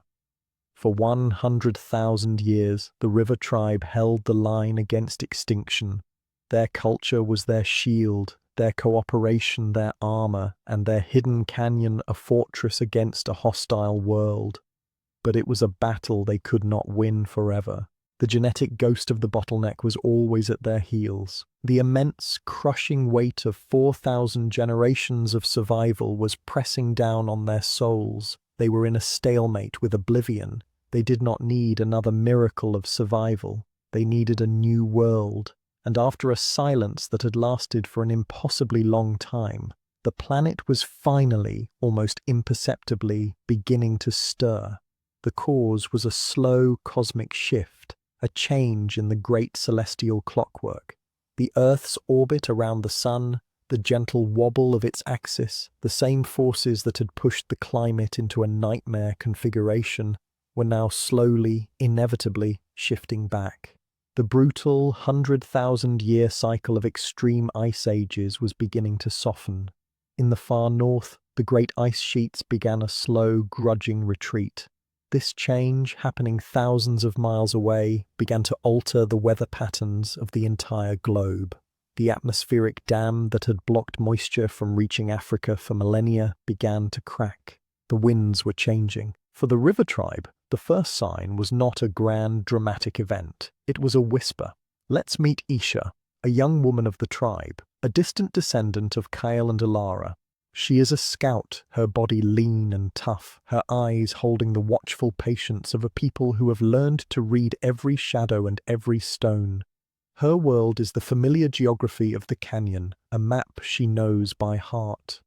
Speaker 1: For 100,000 years, the river tribe held the line against extinction. Their culture was their shield, their cooperation their armor, and their hidden canyon a fortress against a hostile world. But it was a battle they could not win forever. The genetic ghost of the bottleneck was always at their heels. The immense, crushing weight of 4,000 generations of survival was pressing down on their souls. They were in a stalemate with oblivion. They did not need another miracle of survival. They needed a new world. And after a silence that had lasted for an impossibly long time, the planet was finally, almost imperceptibly, beginning to stir. The cause was a slow cosmic shift, a change in the great celestial clockwork. The Earth's orbit around the Sun, the gentle wobble of its axis, the same forces that had pushed the climate into a nightmare configuration, were now slowly, inevitably shifting back. The brutal 100,000-year cycle of extreme ice ages was beginning to soften. In the far north, the great ice sheets began a slow, grudging retreat. This change, happening thousands of miles away, began to alter the weather patterns of the entire globe. The atmospheric dam that had blocked moisture from reaching Africa for millennia began to crack. The winds were changing. For the river tribe, the first sign was not a grand, dramatic event. It was a whisper. Let's meet Isha, a young woman of the tribe, a distant descendant of Kyle and Alara. She is a scout, her body lean and tough, her eyes holding the watchful patience of a people who have learned to read every shadow and every stone. Her world is the familiar geography of the canyon, a map she knows by heart.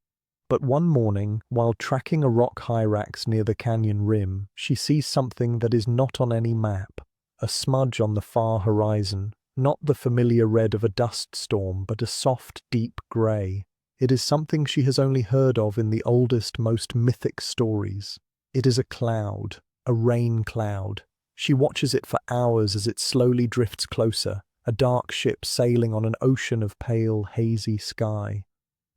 Speaker 1: But one morning, while tracking a rock hyrax near the canyon rim, she sees something that is not on any map. A smudge on the far horizon, not the familiar red of a dust storm, but a soft, deep grey. It is something she has only heard of in the oldest, most mythic stories. It is a cloud, a rain cloud. She watches it for hours as it slowly drifts closer, a dark ship sailing on an ocean of pale, hazy sky.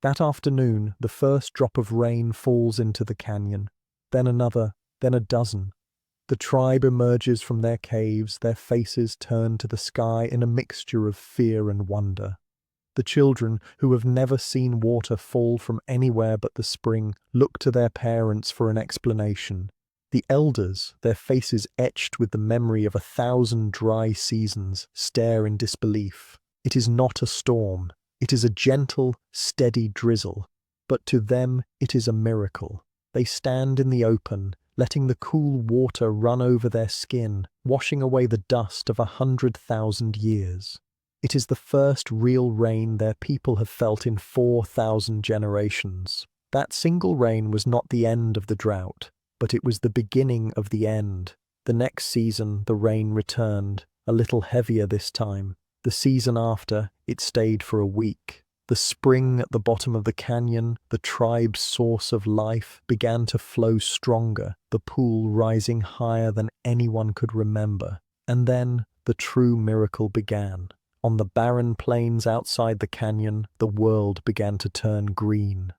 Speaker 1: That afternoon, the first drop of rain falls into the canyon, then another, then a dozen. The tribe emerges from their caves, their faces turned to the sky in a mixture of fear and wonder. The children, who have never seen water fall from anywhere but the spring, look to their parents for an explanation. The elders, their faces etched with the memory of 1,000 dry seasons, stare in disbelief. It is not a storm. It is a gentle, steady drizzle. But to them, it is a miracle. They stand in the open, letting the cool water run over their skin, washing away the dust of 100,000 years. It is the first real rain their people have felt in 4,000 generations. That single rain was not the end of the drought, but it was the beginning of the end. The next season, the rain returned, a little heavier this time. The season after, it stayed for a week. The spring at the bottom of the canyon, the tribe's source of life, began to flow stronger, the pool rising higher than anyone could remember. And then the true miracle began. On the barren plains outside the canyon, the world began to turn green.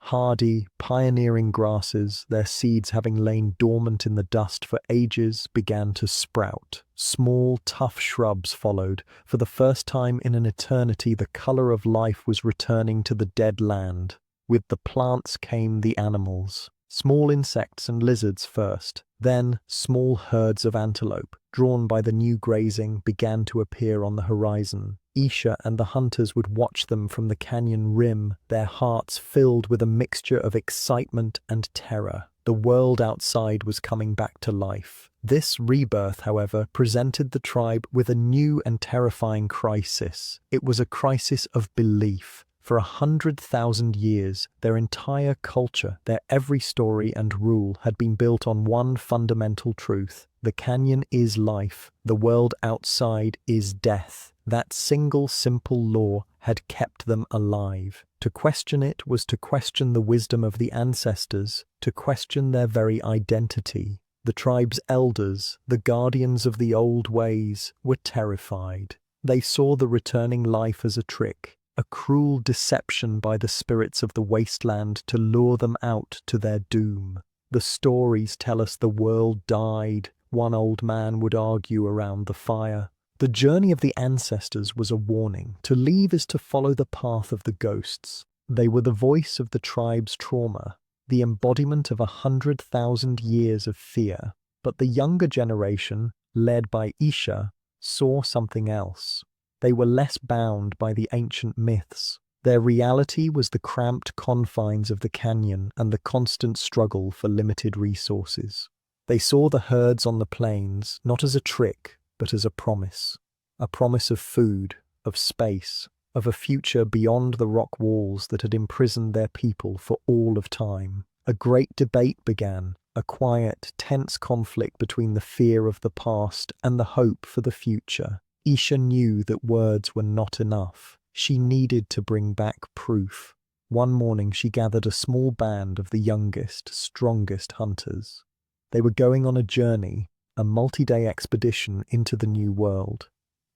Speaker 1: Hardy, pioneering grasses, their seeds having lain dormant in the dust for ages, began to sprout. Small, tough shrubs followed. For the first time in an eternity, the color of life was returning to the dead land. With the plants came the animals. Small insects and lizards first, then small herds of antelope, drawn by the new grazing, began to appear on the horizon. Isha and the hunters would watch them from the canyon rim, their hearts filled with a mixture of excitement and terror. The world outside was coming back to life. This rebirth, however, presented the tribe with a new and terrifying crisis. It was a crisis of belief. For 100,000 years, their entire culture, their every story and rule had been built on one fundamental truth. The canyon is life. The world outside is death. That single simple law had kept them alive. To question it was to question the wisdom of the ancestors, to question their very identity. The tribe's elders, the guardians of the old ways, were terrified. They saw the returning life as a trick, a cruel deception by the spirits of the wasteland to lure them out to their doom. The stories tell us the world died, one old man would argue around the fire. The journey of the ancestors was a warning. To leave is to follow the path of the ghosts. They were the voice of the tribe's trauma, the embodiment of 100,000 years of fear. But the younger generation, led by Isha, saw something else. They were less bound by the ancient myths. Their reality was the cramped confines of the canyon and the constant struggle for limited resources. They saw the herds on the plains not as a trick, but as a promise of food, of space, of a future beyond the rock walls that had imprisoned their people for all of time. A great debate began, a quiet, tense conflict between the fear of the past and the hope for the future. Isha knew that words were not enough. She needed to bring back proof. One morning she gathered a small band of the youngest, strongest hunters. They were going on a journey, a multi-day expedition into the new world.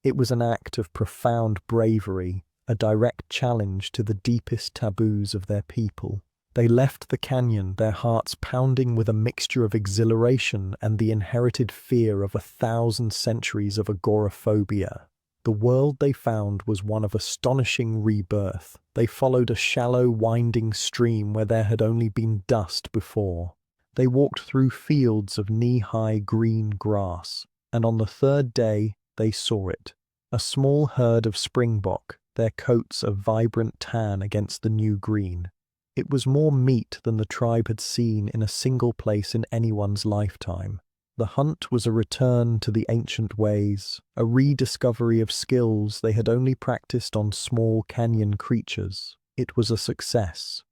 Speaker 1: It was an act of profound bravery, a direct challenge to the deepest taboos of their people. They left the canyon, their hearts pounding with a mixture of exhilaration and the inherited fear of 1,000 centuries of agoraphobia. The world they found was one of astonishing rebirth. They followed a shallow, winding stream where there had only been dust before. They walked through fields of knee-high green grass, and on the third day they saw it. A small herd of springbok, their coats a vibrant tan against the new green. It was more meat than the tribe had seen in a single place in anyone's lifetime. The hunt was a return to the ancient ways, a rediscovery of skills they had only practiced on small canyon creatures. It was a success.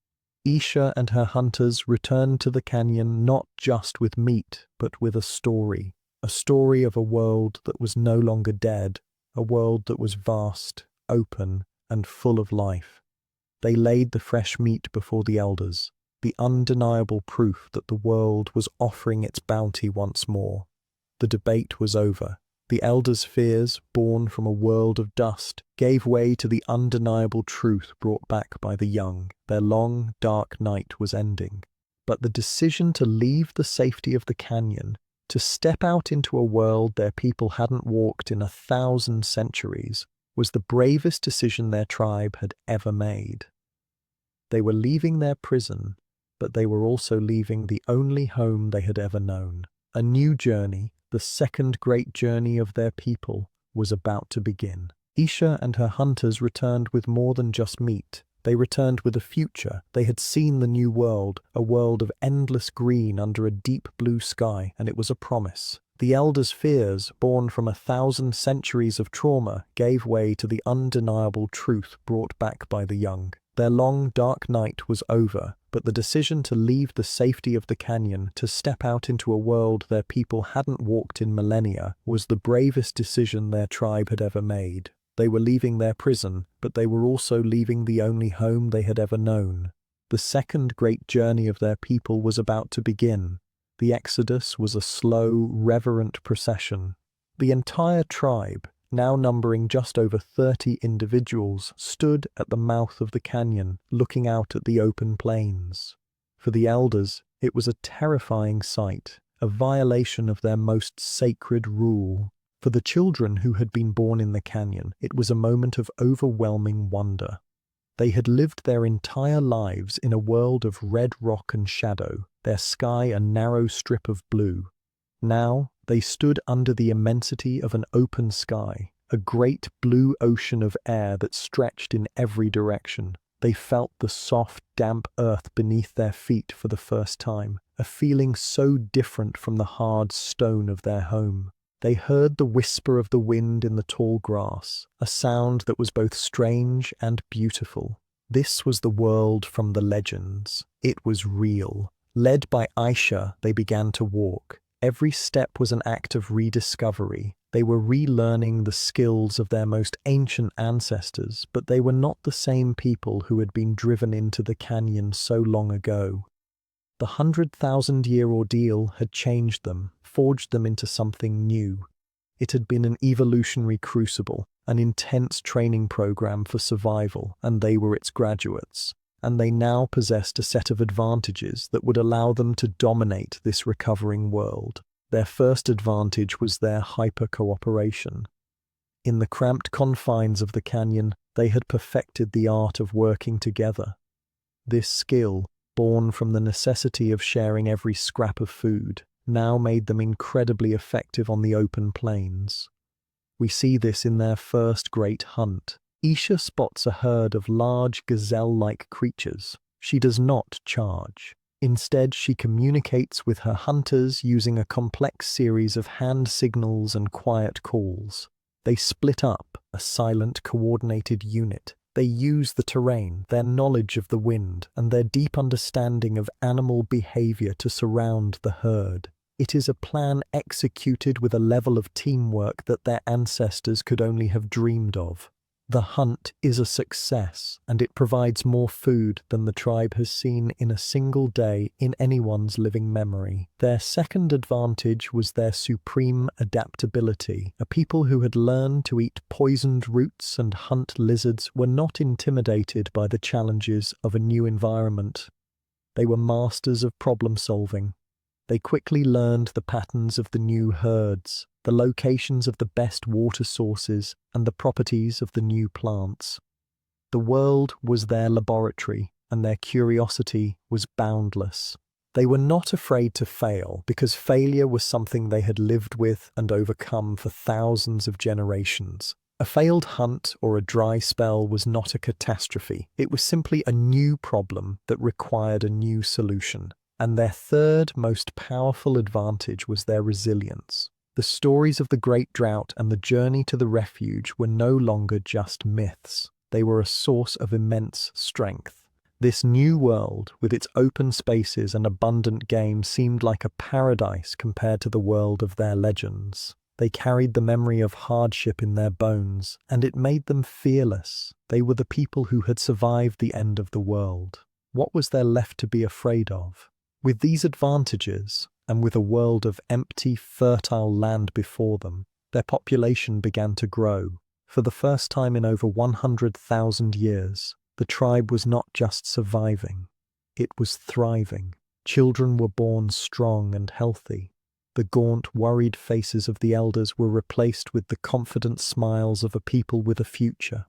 Speaker 1: Isha and her hunters returned to the canyon not just with meat, but with a story of a world that was no longer dead, a world that was vast, open, and full of life. They laid the fresh meat before the elders, the undeniable proof that the world was offering its bounty once more. The debate was over. The elders' fears, born from a world of dust, gave way to the undeniable truth brought back by the young. Their long, dark night was ending. But the decision to leave the safety of the canyon, to step out into a world their people hadn't walked in 1,000 centuries, was the bravest decision their tribe had ever made. They were leaving their prison, but they were also leaving the only home they had ever known. A new journey, the second great journey of their people, was about to begin. Isha and her hunters returned with more than just meat. They returned with a future. They had seen the new world, a world of endless green under a deep blue sky, and it was a promise. The elders' fears, born from 1,000 centuries of trauma, gave way to the undeniable truth brought back by the young. Their long, dark night was over, but the decision to leave the safety of the canyon, to step out into a world their people hadn't walked in millennia, was the bravest decision their tribe had ever made. They were leaving their prison, but they were also leaving the only home they had ever known. The second great journey of their people was about to begin. The exodus was a slow, reverent procession. The entire tribe, now numbering just over 30 individuals, stood at the mouth of the canyon, looking out at the open plains. For the elders, it was a terrifying sight, a violation of their most sacred rule. For the children who had been born in the canyon, it was a moment of overwhelming wonder. They had lived their entire lives in a world of red rock and shadow, their sky a narrow strip of blue. Now, they stood under the immensity of an open sky, a great blue ocean of air that stretched in every direction. They felt the soft, damp earth beneath their feet for the first time, a feeling so different from the hard stone of their home. They heard the whisper of the wind in the tall grass, a sound that was both strange and beautiful. This was the world from the legends. It was real. Led by Aisha, they began to walk. Every step was an act of rediscovery. They were relearning the skills of their most ancient ancestors, but they were not the same people who had been driven into the canyon so long ago. The 100,000-year ordeal had changed them, forged them into something new. It had been an evolutionary crucible, an intense training program for survival, and they were its graduates. And they now possessed a set of advantages that would allow them to dominate this recovering world. Their first advantage was their hyper-cooperation. In the cramped confines of the canyon, they had perfected the art of working together. This skill, born from the necessity of sharing every scrap of food, now made them incredibly effective on the open plains. We see this in their first great hunt. Isha spots a herd of large gazelle-like creatures. She does not charge. Instead, she communicates with her hunters using a complex series of hand signals and quiet calls. They split up, a silent, coordinated unit. They use the terrain, their knowledge of the wind, and their deep understanding of animal behavior to surround the herd. It is a plan executed with a level of teamwork that their ancestors could only have dreamed of. The hunt is a success, and it provides more food than the tribe has seen in a single day in anyone's living memory. Their second advantage was their supreme adaptability. A people who had learned to eat poisoned roots and hunt lizards were not intimidated by the challenges of a new environment. They were masters of problem solving. They quickly learned the patterns of the new herds, the locations of the best water sources, and the properties of the new plants. The world was their laboratory, and their curiosity was boundless. They were not afraid to fail, because failure was something they had lived with and overcome for thousands of generations. A failed hunt or a dry spell was not a catastrophe. It was simply a new problem that required a new solution. And their third most powerful advantage was their resilience. The stories of the Great Drought and the journey to the refuge were no longer just myths. They were a source of immense strength. This new world, with its open spaces and abundant game, seemed like a paradise compared to the world of their legends. They carried the memory of hardship in their bones, and it made them fearless. They were the people who had survived the end of the world. What was there left to be afraid of? With these advantages, and with a world of empty, fertile land before them, their population began to grow. For the first time in over 100,000 years, the tribe was not just surviving, it was thriving. Children were born strong and healthy. The gaunt, worried faces of the elders were replaced with the confident smiles of a people with a future.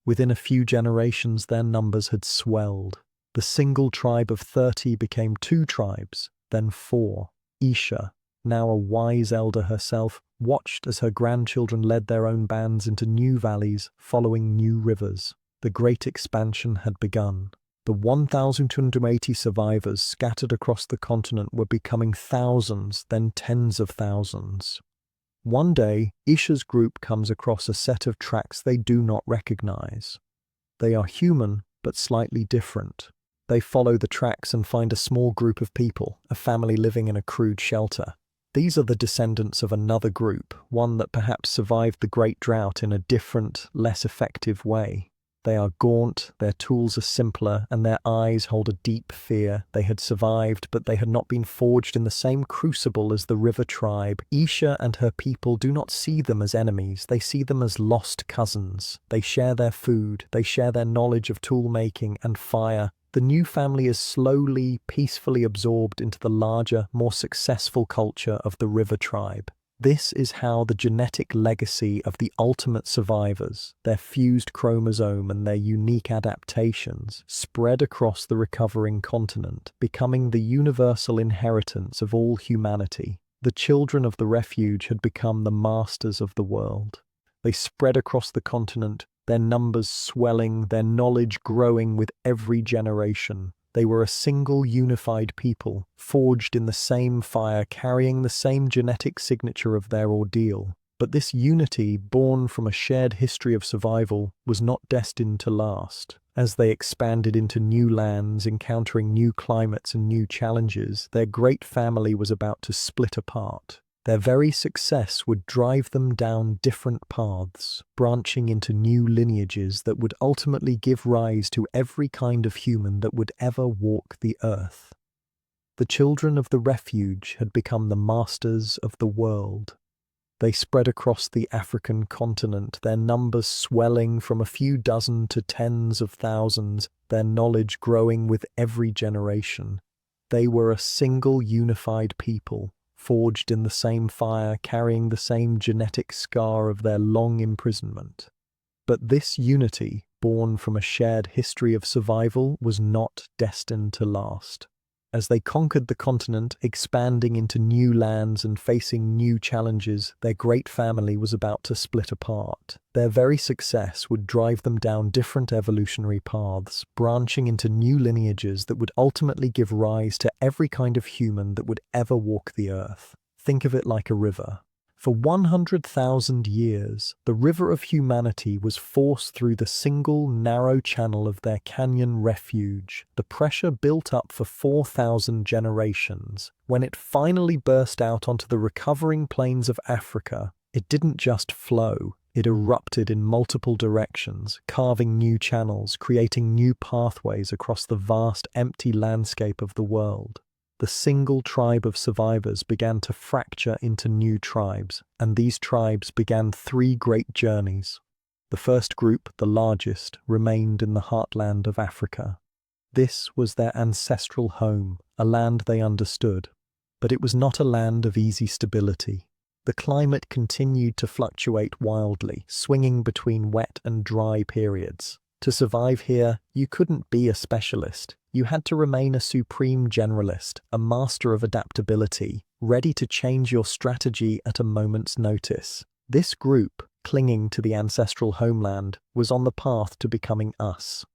Speaker 1: Within a few generations, their numbers had swelled. The single tribe of 30 became 2 tribes, then 4. Isha, now a wise elder herself, watched as her grandchildren led their own bands into new valleys, following new rivers. The great expansion had begun. The 1,280 survivors scattered across the continent were becoming thousands, then tens of thousands. One day, Isha's group comes across a set of tracks they do not recognize. They are human, but slightly different. They follow the tracks and find a small group of people, a family living in a crude shelter. These are the descendants of another group, one that perhaps survived the Great Drought in a different, less effective way. They are gaunt, their tools are simpler, and their eyes hold a deep fear. They had survived, but they had not been forged in the same crucible as the river tribe. Isha and her people do not see them as enemies, they see them as lost cousins. They share their food, they share their knowledge of tool-making and fire. The new family is slowly, peacefully absorbed into the larger, more successful culture of the river tribe. This is how the genetic legacy of the ultimate survivors, their fused chromosome and their unique adaptations, spread across the recovering continent, becoming the universal inheritance of all humanity. The children of the refuge had become the masters of the world. They spread across the continent, their numbers swelling, their knowledge growing with every generation. They were a single unified people, forged in the same fire, carrying the same genetic signature of their ordeal. But this unity, born from a shared history of survival, was not destined to last. As they expanded into new lands, encountering new climates and new challenges, their great family was about to split apart. Their very success would drive them down different paths, branching into new lineages that would ultimately give rise to every kind of human that would ever walk the earth. The children of the refuge had become the masters of the world. They spread across the African continent, their numbers swelling from a few dozen to tens of thousands, their knowledge growing with every generation. They were a single unified people, forged in the same fire, carrying the same genetic scar of their long imprisonment. But this unity, born from a shared history of survival, was not destined to last. As they conquered the continent, expanding into new lands and facing new challenges, their great family was about to split apart. Their very success would drive them down different evolutionary paths, branching into new lineages that would ultimately give rise to every kind of human that would ever walk the earth. Think of it like a river. For 100,000 years, the river of humanity was forced through the single narrow channel of their canyon refuge. The pressure built up for 4,000 generations. When it finally burst out onto the recovering plains of Africa, it didn't just flow, it erupted in multiple directions, carving new channels, creating new pathways across the vast, empty landscape of the world. The single tribe of survivors began to fracture into new tribes, and these tribes began 3 great journeys. The first group, the largest, remained in the heartland of Africa. This was their ancestral home, a land they understood. But it was not a land of easy stability. The climate continued to fluctuate wildly, swinging between wet and dry periods. To survive here, you couldn't be a specialist. You had to remain a supreme generalist, a master of adaptability, ready to change your strategy at a moment's notice. This group, clinging to the ancestral homeland, was on the path to becoming us.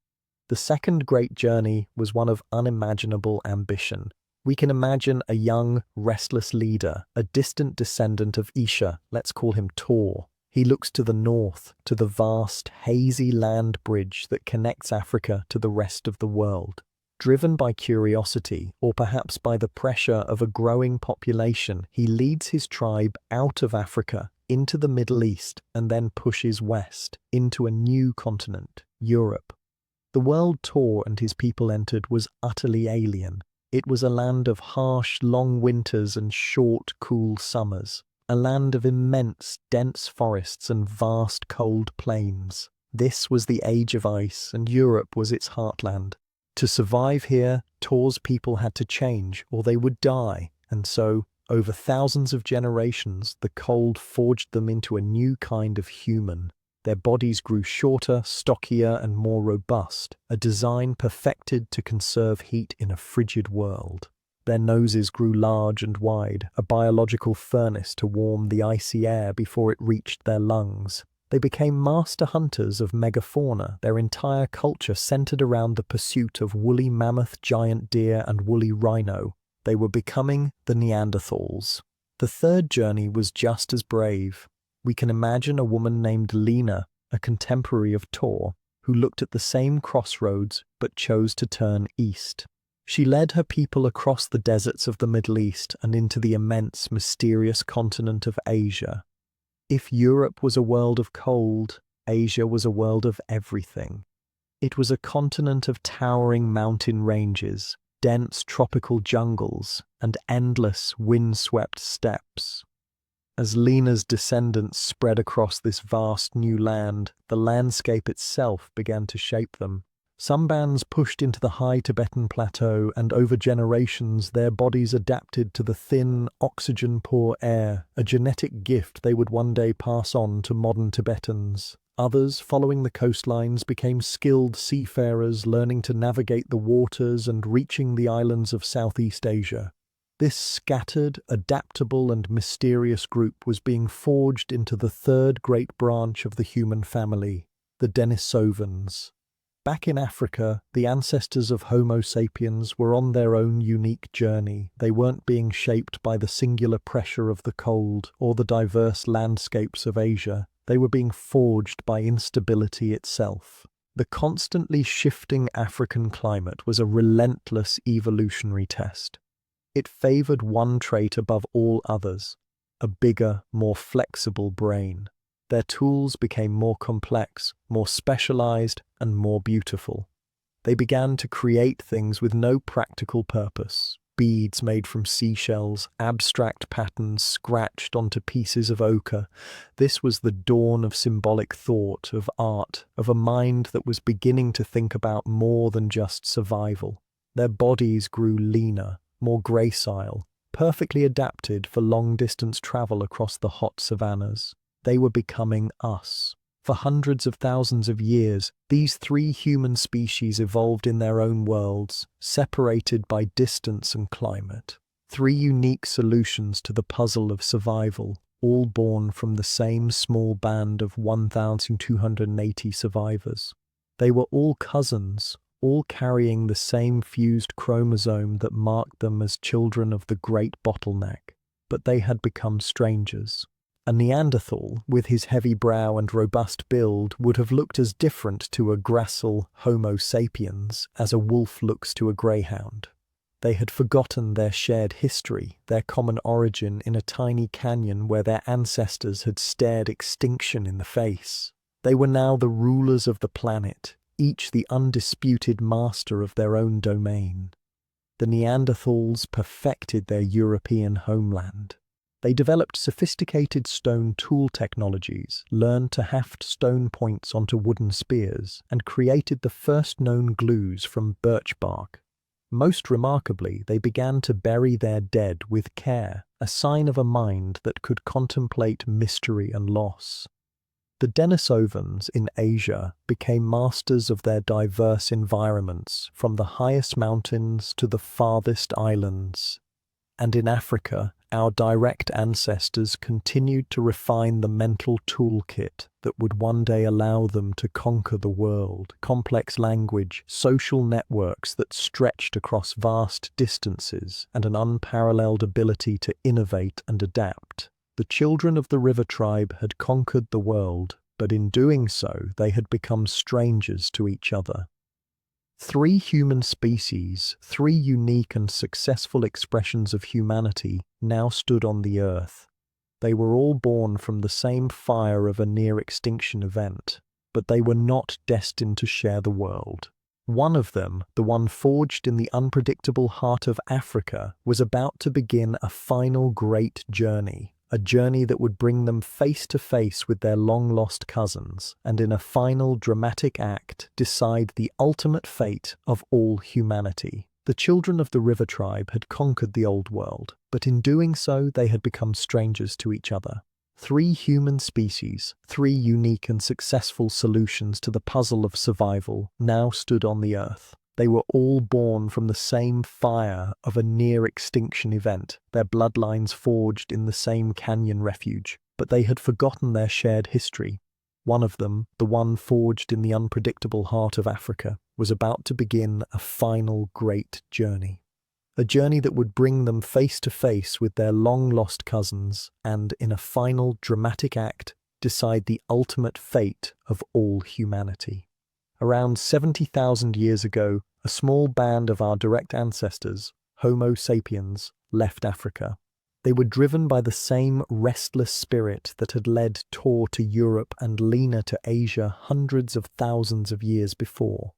Speaker 1: The second great journey was one of unimaginable ambition. We can imagine a young, restless leader, a distant descendant of Isha, let's call him Tor. He looks to the north, to the vast, hazy land bridge that connects Africa to the rest of the world. Driven by curiosity, or perhaps by the pressure of a growing population, he leads his tribe out of Africa, into the Middle East, and then pushes west, into a new continent, Europe. The world tour and his people entered was utterly alien. It was a land of harsh, long winters and short, cool summers. A land of immense, dense forests and vast, cold plains. This was the age of ice, and Europe was its heartland. To survive here, Tor's people had to change, or they would die, and so, over thousands of generations, the cold forged them into a new kind of human. Their bodies grew shorter, stockier, and more robust, a design perfected to conserve heat in a frigid world. Their noses grew large and wide, a biological furnace to warm the icy air before it reached their lungs. They became master hunters of megafauna, their entire culture centered around the pursuit of woolly mammoth, giant deer, and woolly rhino. They were becoming the Neanderthals. The third journey was just as brave. We can imagine a woman named Lena, a contemporary of Tor, who looked at the same crossroads but chose to turn east. She led her people across the deserts of the Middle East and into the immense, mysterious continent of Asia. If Europe was a world of cold, Asia was a world of everything. It was a continent of towering mountain ranges, dense tropical jungles, and endless, wind-swept steppes. As Lena's descendants spread across this vast new land, the landscape itself began to shape them. Some bands pushed into the high Tibetan plateau, and over generations their bodies adapted to the thin, oxygen-poor air, a genetic gift they would one day pass on to modern Tibetans. Others, following the coastlines, became skilled seafarers, learning to navigate the waters and reaching the islands of Southeast Asia. This scattered, adaptable, and mysterious group was being forged into the third great branch of the human family, the Denisovans. Back in Africa, the ancestors of Homo sapiens were on their own unique journey. They weren't being shaped by the singular pressure of the cold or the diverse landscapes of Asia. They were being forged by instability itself. The constantly shifting African climate was a relentless evolutionary test. It favored one trait above all others: a bigger, more flexible brain. Their tools became more complex, more specialized, and more beautiful. They began to create things with no practical purpose. Beads made from seashells, abstract patterns scratched onto pieces of ochre. This was the dawn of symbolic thought, of art, of a mind that was beginning to think about more than just survival. Their bodies grew leaner, more gracile, perfectly adapted for long-distance travel across the hot savannas. They were becoming us. For hundreds of thousands of years, these three human species evolved in their own worlds, separated by distance and climate. Three unique solutions to the puzzle of survival, all born from the same small band of 1,280 survivors. They were all cousins, all carrying the same fused chromosome that marked them as children of the great bottleneck, but they had become strangers. A Neanderthal, with his heavy brow and robust build, would have looked as different to a gracile Homo sapiens as a wolf looks to a greyhound. They had forgotten their shared history, their common origin in a tiny canyon where their ancestors had stared extinction in the face. They were now the rulers of the planet, each the undisputed master of their own domain. The Neanderthals perfected their European homeland. They developed sophisticated stone tool technologies, learned to haft stone points onto wooden spears, and created the first known glues from birch bark. Most remarkably, they began to bury their dead with care, a sign of a mind that could contemplate mystery and loss. The Denisovans in Asia became masters of their diverse environments, from the highest mountains to the farthest islands. And in Africa, our direct ancestors continued to refine the mental toolkit that would one day allow them to conquer the world. Complex language, social networks that stretched across vast distances, and an unparalleled ability to innovate and adapt. The children of the river tribe had conquered the world, but in doing so, they had become strangers to each other. Three human species, three unique and successful expressions of humanity, now stood on the earth. They were all born from the same fire of a near-extinction event, but they were not destined to share the world. One of them, the one forged in the unpredictable heart of Africa, was about to begin a final great journey, a journey that would bring them face to face with their long-lost cousins, and in a final dramatic act decide the ultimate fate of all humanity. The children of the river tribe had conquered the old world, but in doing so they had become strangers to each other. Three human species, three unique and successful solutions to the puzzle of survival, now stood on the earth. They were all born from the same fire of a near-extinction event, their bloodlines forged in the same canyon refuge, but they had forgotten their shared history. One of them, the one forged in the unpredictable heart of Africa, was about to begin a final great journey. A journey that would bring them face to face with their long-lost cousins and, in a final dramatic act, decide the ultimate fate of all humanity. Around 70,000 years ago, a small band of our direct ancestors, Homo sapiens, left Africa. They were driven by the same restless spirit that had led Tor to Europe and Lena to Asia hundreds of thousands of years before.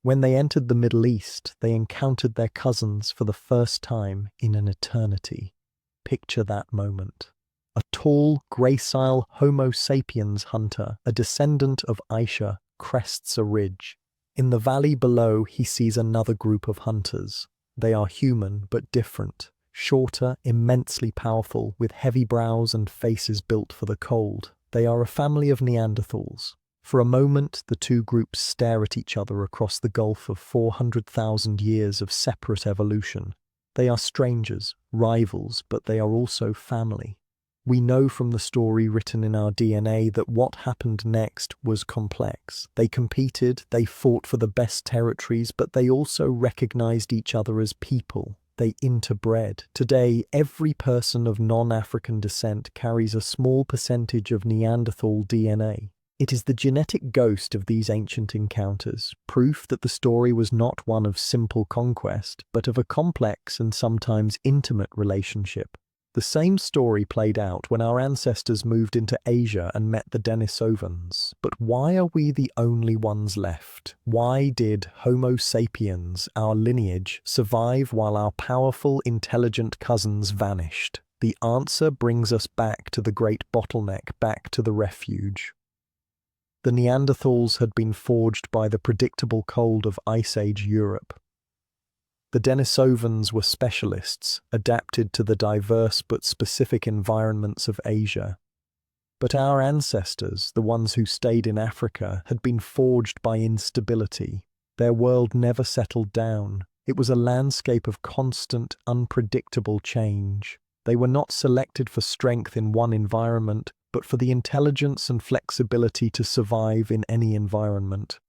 Speaker 1: When they entered the Middle East, they encountered their cousins for the first time in an eternity. Picture that moment. A tall, gracile Homo sapiens hunter, a descendant of Aisha, crests a ridge. In the valley below, he sees another group of hunters. They are human, but different. Shorter, immensely powerful, with heavy brows and faces built for the cold. They are a family of Neanderthals. For a moment, the two groups stare at each other across the gulf of 400,000 years of separate evolution. They are strangers, rivals, but they are also family. We know from the story written in our DNA that what happened next was complex. They competed, they fought for the best territories, but they also recognized each other as people. They interbred. Today, every person of non-African descent carries a small percentage of Neanderthal DNA. It is the genetic ghost of these ancient encounters, proof that the story was not one of simple conquest, but of a complex and sometimes intimate relationship. The same story played out when our ancestors moved into Asia and met the Denisovans. But why are we the only ones left? Why did Homo sapiens, our lineage, survive while our powerful, intelligent cousins vanished? The answer brings us back to the great bottleneck, back to the refuge. The Neanderthals had been forged by the predictable cold of Ice Age Europe. The Denisovans were specialists, adapted to the diverse but specific environments of Asia. But our ancestors, the ones who stayed in Africa, had been forged by instability. Their world never settled down. It was a landscape of constant, unpredictable change. They were not selected for strength in one environment, but for the intelligence and flexibility to survive in any environment.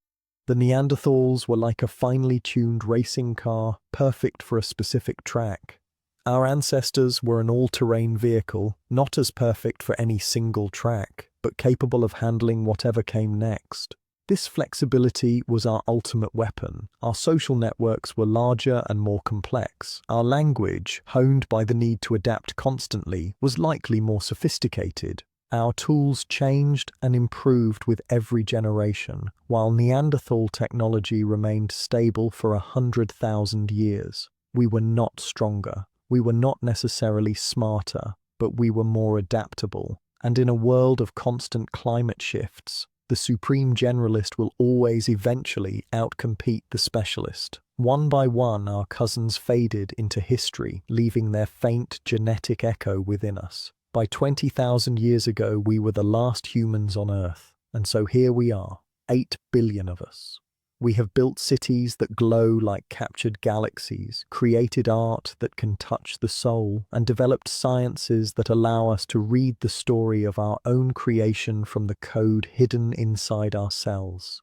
Speaker 1: The Neanderthals were like a finely tuned racing car, perfect for a specific track. Our ancestors were an all-terrain vehicle, not as perfect for any single track, but capable of handling whatever came next. This flexibility was our ultimate weapon. Our social networks were larger and more complex. Our language, honed by the need to adapt constantly, was likely more sophisticated. Our tools changed and improved with every generation, while Neanderthal technology remained stable for 100,000 years. We were not stronger. We were not necessarily smarter, but we were more adaptable. And in a world of constant climate shifts, the supreme generalist will always eventually outcompete the specialist. One by one, our cousins faded into history, leaving their faint genetic echo within us. By 20,000 years ago, we were the last humans on Earth, and so here we are, 8 billion of us. We have built cities that glow like captured galaxies, created art that can touch the soul, and developed sciences that allow us to read the story of our own creation from the code hidden inside our cells.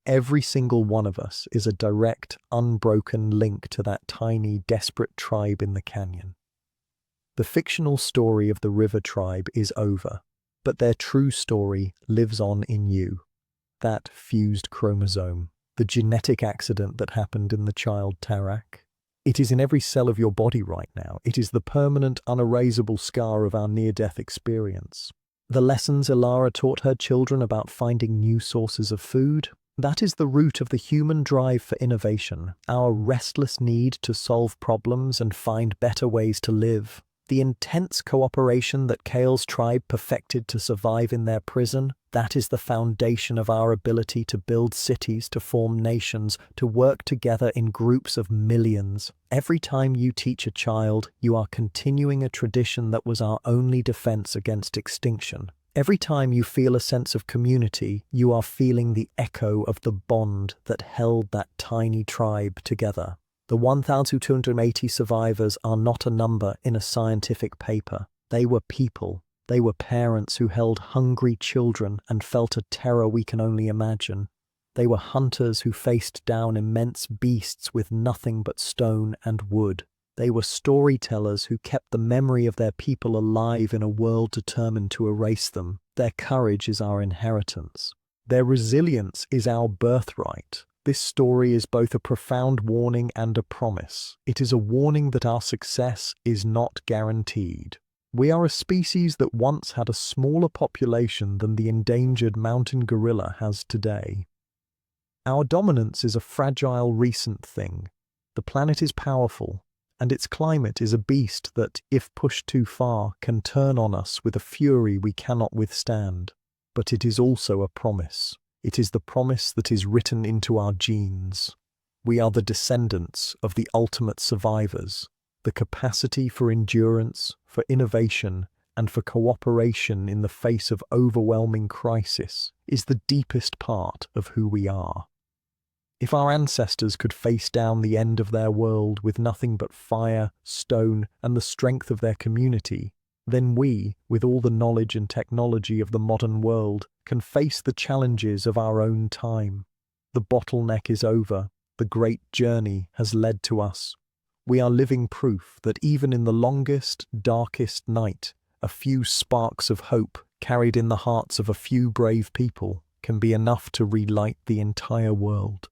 Speaker 1: Every single one of us is a direct, unbroken link to that tiny, desperate tribe in the canyon. The fictional story of the river tribe is over, but their true story lives on in you. That fused chromosome, the genetic accident that happened in the child Tarak. It is in every cell of your body right now. It is the permanent, unerasable scar of our near-death experience. The lessons Ilara taught her children about finding new sources of food, that is the root of the human drive for innovation, our restless need to solve problems and find better ways to live. The intense cooperation that Kale's tribe perfected to survive in their prison, that is the foundation of our ability to build cities, to form nations, to work together in groups of millions. Every time you teach a child, you are continuing a tradition that was our only defense against extinction. Every time you feel a sense of community, you are feeling the echo of the bond that held that tiny tribe together. The 1,280 survivors are not a number in a scientific paper. They were people. They were parents who held hungry children and felt a terror we can only imagine. They were hunters who faced down immense beasts with nothing but stone and wood. They were storytellers who kept the memory of their people alive in a world determined to erase them. Their courage is our inheritance. Their resilience is our birthright. This story is both a profound warning and a promise. It is a warning that our success is not guaranteed. We are a species that once had a smaller population than the endangered mountain gorilla has today. Our dominance is a fragile recent thing. The planet is powerful, and its climate is a beast that, if pushed too far, can turn on us with a fury we cannot withstand. But it is also a promise. It is the promise that is written into our genes. We are the descendants of the ultimate survivors. The capacity for endurance, for innovation, and for cooperation in the face of overwhelming crisis is the deepest part of who we are. If our ancestors could face down the end of their world with nothing but fire, stone, and the strength of their community, then we, with all the knowledge and technology of the modern world, can face the challenges of our own time. The bottleneck is over. The great journey has led to us. We are living proof that even in the longest, darkest night, a few sparks of hope carried in the hearts of a few brave people can be enough to relight the entire world.